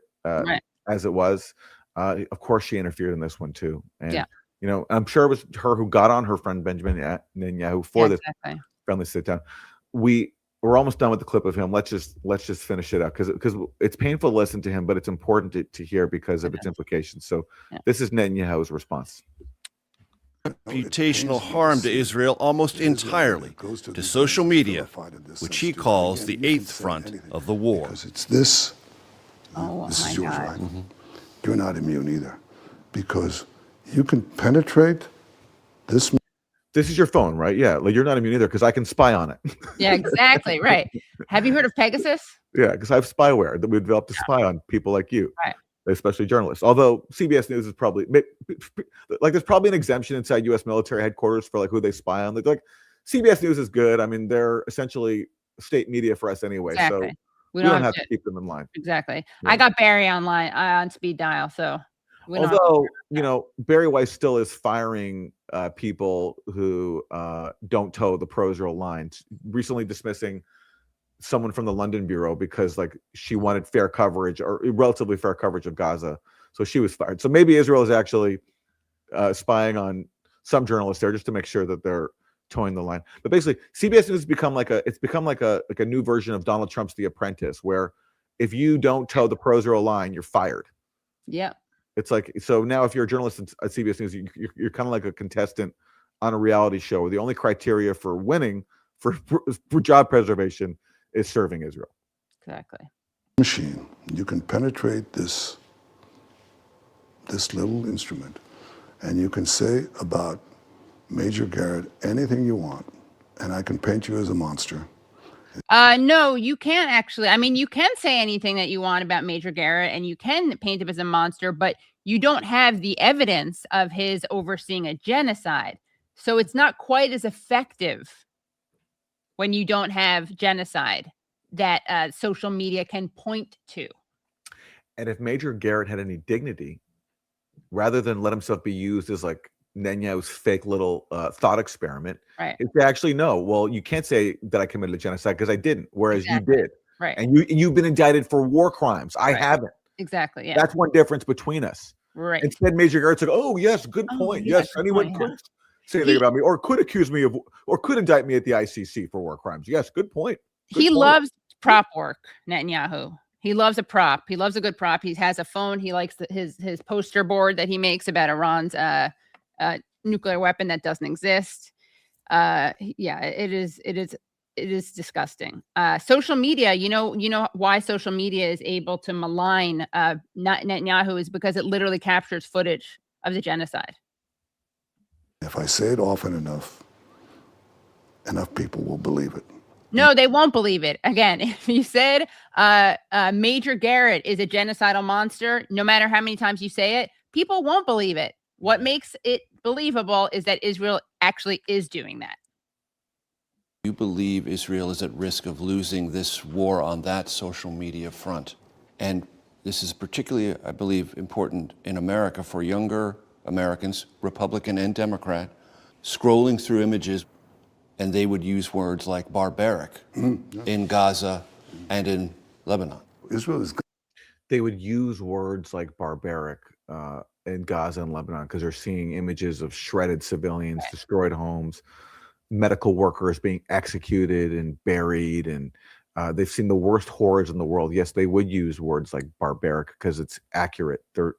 as it was. Of course, she interfered in this one too. And, I'm sure it was her who got on her friend Benjamin Netanyahu for this friendly sit down. We're almost done with the clip of him. Let's just finish it up because it's painful to listen to him, but it's important to hear because of its implications. So this is Netanyahu's response. Reputational harm to Israel almost entirely to social media, which he calls the eighth front of the war. It's this. Oh, this my is yours, God. right? Mm-hmm. You're not immune either, because you can penetrate this. This is your phone, right? Yeah, you're not immune either because I can spy on it. Yeah, exactly. Right. Have you heard of Pegasus? Yeah, because I have spyware that we developed to spy on people like you, especially journalists. Although CBS News is probably there's probably an exemption inside U.S. military headquarters for who they spy on. Like CBS News is good. I mean, they're essentially state media for us anyway, so we don't have to keep them in line. Exactly. Yeah. I got Barry on speed dial, so. Although Barry Weiss still is firing people who don't toe the pro-Israel lines, recently dismissing someone from the London bureau because she wanted fair coverage or relatively fair coverage of Gaza, so she was fired. So maybe Israel is actually spying on some journalists there just to make sure that they're towing the line. But basically, CBS News has become like a new version of Donald Trump's The Apprentice, where if you don't toe the pro-Israel line, you're fired. Yeah. It's so now if you're a journalist at CBS News, you're kind of like a contestant on a reality show where the only criteria for winning for job preservation is serving Israel. Exactly. Machine, you can penetrate this little instrument, and you can say about Major Garrett anything you want, and I can paint you as a monster. No, you can't actually. I mean, you can say anything that you want about Major Garrett, and you can paint him as a monster, but you don't have the evidence of his overseeing a genocide. So it's not quite as effective when you don't have genocide that social media can point to. And if Major Garrett had any dignity, rather than let himself be used as like Netanyahu's fake little thought experiment, right? It's actually no. Well, you can't say that I committed a genocide because I didn't, whereas Exactly. you did, right? And you've been indicted for war crimes. I Right. haven't. Exactly. Yeah. That's one difference between us. Right. Instead, Major Garrett's like, oh yes, good Oh, point. yeah, Yes, good anyone point, could yeah. say anything about me, or could accuse me of, or could indict me at the ICC for war crimes. Yes, good point. Good He point. loves prop work, Netanyahu. He loves a prop. He loves a good prop. He has a phone. He likes his poster board that he makes about Iran's nuclear weapon that doesn't exist. Yeah, it is disgusting. Social media, you know why social media is able to malign Netanyahu is because it literally captures footage of the genocide. If I say it often enough people will believe it. No, they won't believe it. Again, if you said Major Garrett is a genocidal monster, no matter how many times you say it, people won't believe it. What makes it believable is that Israel actually is doing that. You believe Israel is at risk of losing this war on that social media front. And this is particularly, I believe, important in America for younger Americans, Republican and Democrat, scrolling through images, and they would use words like barbaric in Gaza and in Lebanon. Israel is. They would use words like barbaric in Gaza and Lebanon because they're seeing images of shredded civilians, destroyed homes, medical workers being executed and buried, and they've seen the worst horrors in the world. Yes, they would use words like barbaric because it's accurate. They're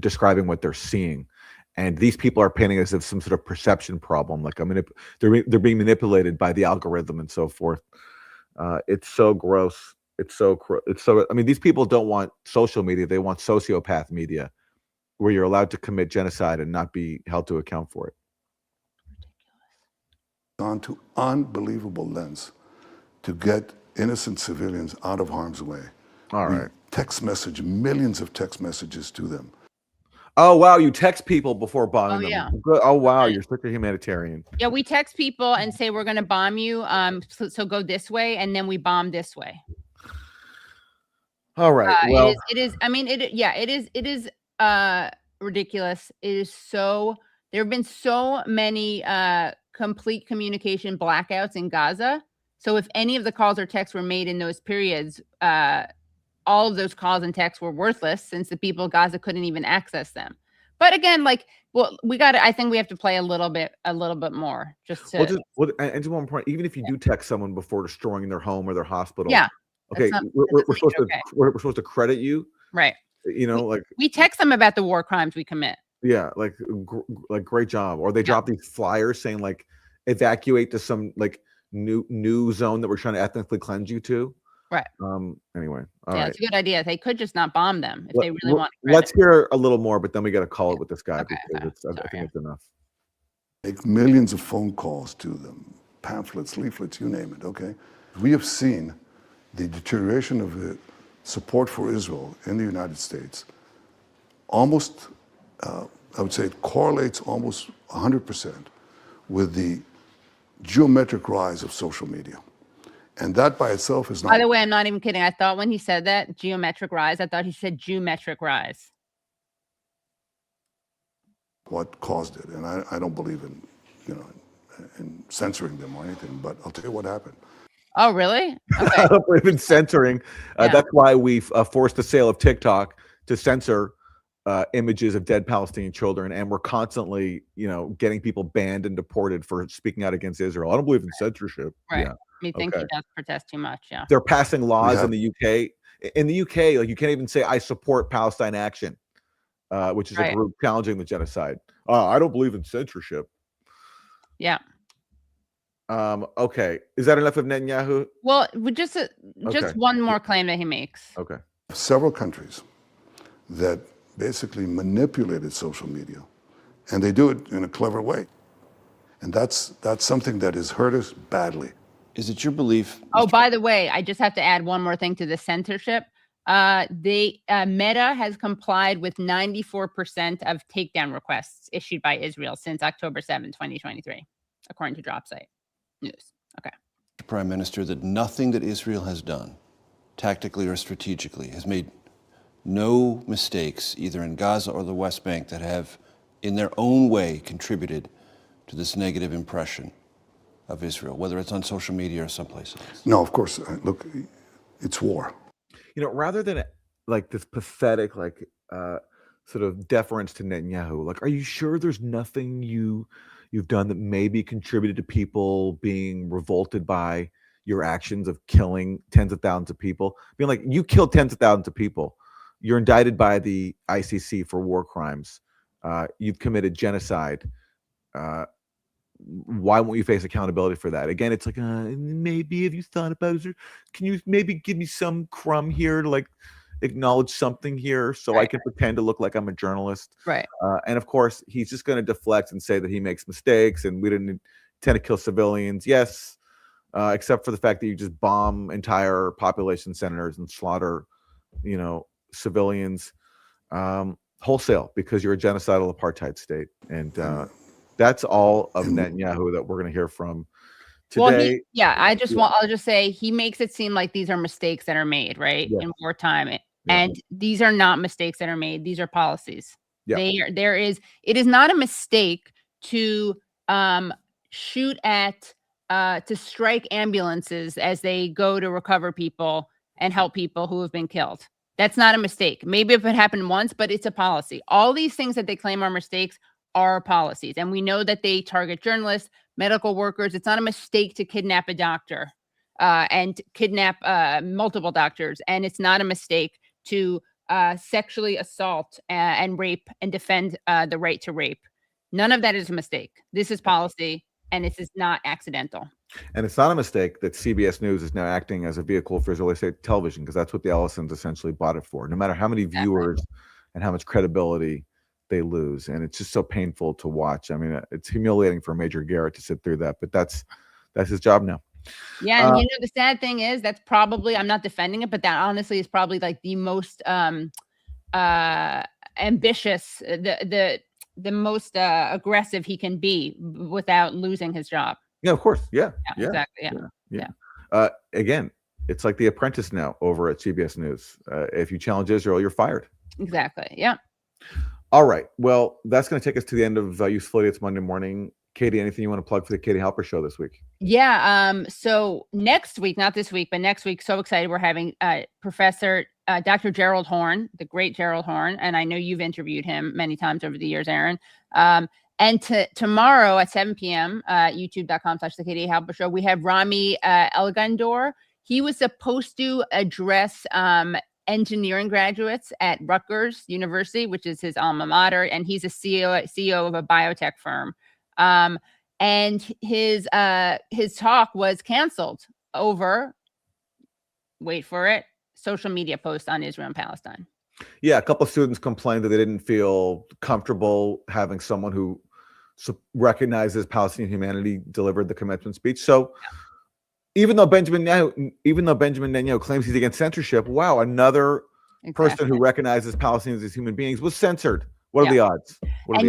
describing what they're seeing. And these people are painting as if some sort of perception problem, like they're being manipulated by the algorithm and so forth. It's so gross. It's so. I mean, these people don't want social media; they want sociopath media, where you're allowed to commit genocide and not be held to account for it. Gone to unbelievable lengths to get innocent civilians out of harm's way. All right. Millions of text messages to them. Oh wow, you text people before bombing them. Yeah. Good. Oh wow, you're such a humanitarian. Yeah, we text people and say we're going to bomb you. So go this way, and then we bomb this way. All right. Well, it is. I mean, it is ridiculous. It is so. There have been so many complete communication blackouts in Gaza. So if any of the calls or texts were made in those periods, all of those calls and texts were worthless since the people of Gaza couldn't even access them. But again, I think we have to play a little bit more just to. And just one point, even if you do text someone before destroying their home or their hospital. Yeah. Okay, we're supposed to credit you. Right. You know, like we text them about the war crimes we commit. Yeah, like great job. Or they drop these flyers saying like evacuate to some like new zone that we're trying to ethnically cleanse you to. Right. Anyway. All right. It's a good idea. They could just not bomb them if they really want. Let's hear a little more, but then we got to call it with this guy because I think it's enough. Make millions of phone calls to them, pamphlets, leaflets, you name it. Okay, we have seen the deterioration of the support for Israel in the United States. Almost, I would say, it correlates almost 100% with the geometric rise of social media. And that by itself is not. By the way, I'm not even kidding. I thought when he said that geometric rise, I thought he said geometric rise. What caused it? And I don't believe in censoring them or anything. But I'll tell you what happened. Oh, really? Okay. I don't believe in censoring. That's why we've forced the sale of TikTok to censor images of dead Palestinian children, and we're constantly, getting people banned and deported for speaking out against Israel. I don't believe in censorship. Right. Yeah. Me think he does protest too much. Yeah. They're passing laws in the UK. In the UK, like you can't even say I support Palestine Action, which is a group challenging the genocide. I don't believe in censorship. Yeah. Okay. Is that enough of Netanyahu? Well, just Okay. one more claim that he makes. Okay. Several countries that basically manipulated social media, and they do it in a clever way. And that's something that has hurt us badly. Is it your belief? Oh, by the way, I just have to add one more thing to the censorship. Meta has complied with 94% of takedown requests issued by Israel since October 7, 2023, according to DropSite News. Okay. Prime Minister, that nothing that Israel has done, tactically or strategically, has made no mistakes either in Gaza or the West Bank that have, in their own way, contributed to this negative impression of Israel, whether it's on social media or someplace else? No, of course. Look, it's war. Rather than like this pathetic, sort of deference to Netanyahu, like, are you sure there's nothing you've done that maybe contributed to people being revolted by your actions of killing tens of thousands of people? Being like, you killed tens of thousands of people. You're indicted by the ICC for war crimes. You've committed genocide. Why won't you face accountability for that? Again, it's like, maybe have you thought about it? Can you maybe give me some crumb here to like acknowledge something here so I can pretend to look like I'm a journalist? Right. And of course, he's just going to deflect and say that he makes mistakes and we didn't intend to kill civilians. Yes, except for the fact that you just bomb entire population centers and slaughter, civilians wholesale because you're a genocidal apartheid state. And that's all of Netanyahu that we're going to hear from today. Well, I'll just say he makes it seem like these are mistakes that are made, right? Yeah. In wartime. And these are not mistakes that are made. These are policies. Yeah. It is not a mistake to shoot at, to strike ambulances as they go to recover people and help people who have been killed. That's not a mistake. Maybe if it happened once, but it's a policy. All these things that they claim are mistakes are policies. And we know that they target journalists, medical workers. It's not a mistake to kidnap a doctor and kidnap multiple doctors. And it's not a mistake to sexually assault and rape and defend the right to rape. None of that is a mistake. This is policy, and this is not accidental. And it's not a mistake that CBS News is now acting as a vehicle for Israeli state television, because that's what the Ellisons essentially bought it for. No matter how many viewers and how much credibility they lose, and it's just so painful to watch. I mean, it's humiliating for Major Garrett to sit through that, but that's his job now. Yeah, and the sad thing is that's probably, I'm not defending it, but that honestly is probably like the most ambitious, the most aggressive he can be without losing his job. Yeah, of course. Yeah. Exactly. Yeah. Again, it's like The Apprentice now over at CBS News. If you challenge Israel, you're fired. Exactly. Yeah. All right. Well, that's going to take us to the end of Useful Idiots Monday Morning. Katie, anything you want to plug for the Katie Halper show this week? Yeah. So next week, not this week, but next week, so excited. We're having Professor Dr. Gerald Horne, the great Gerald Horne. And I know you've interviewed him many times over the years, Aaron. And tomorrow at 7 p.m., youtube.com/the Katie Halper show, we have Rami Elgandor. He was supposed to address engineering graduates at Rutgers University, which is his alma mater, and he's a CEO of a biotech firm. And his talk was canceled over, wait for it, social media posts on Israel and Palestine. Yeah, a couple of students complained that they didn't feel comfortable having someone who recognizes Palestinian humanity delivered the commencement speech. So even though Benjamin Netanyahu claims he's against censorship, wow, another person who recognizes Palestinians as human beings was censored. What are the odds? But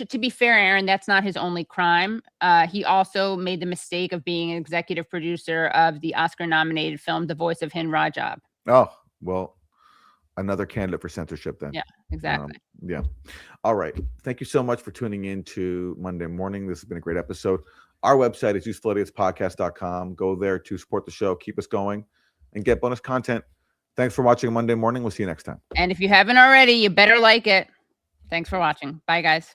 to be fair, Aaron, that's not his only crime. He also made the mistake of being an executive producer of the Oscar-nominated film The Voice of Hind Rajab. Oh, well, another candidate for censorship then. Yeah, exactly. Yeah. All right. Thank you so much for tuning in to Monday Morning. This has been a great episode. Our website is usefulidiotspodcast.com. Go there to support the show, keep us going, and get bonus content. Thanks for watching Monday Morning. We'll see you next time. And if you haven't already, you better like it. Thanks for watching. Bye, guys.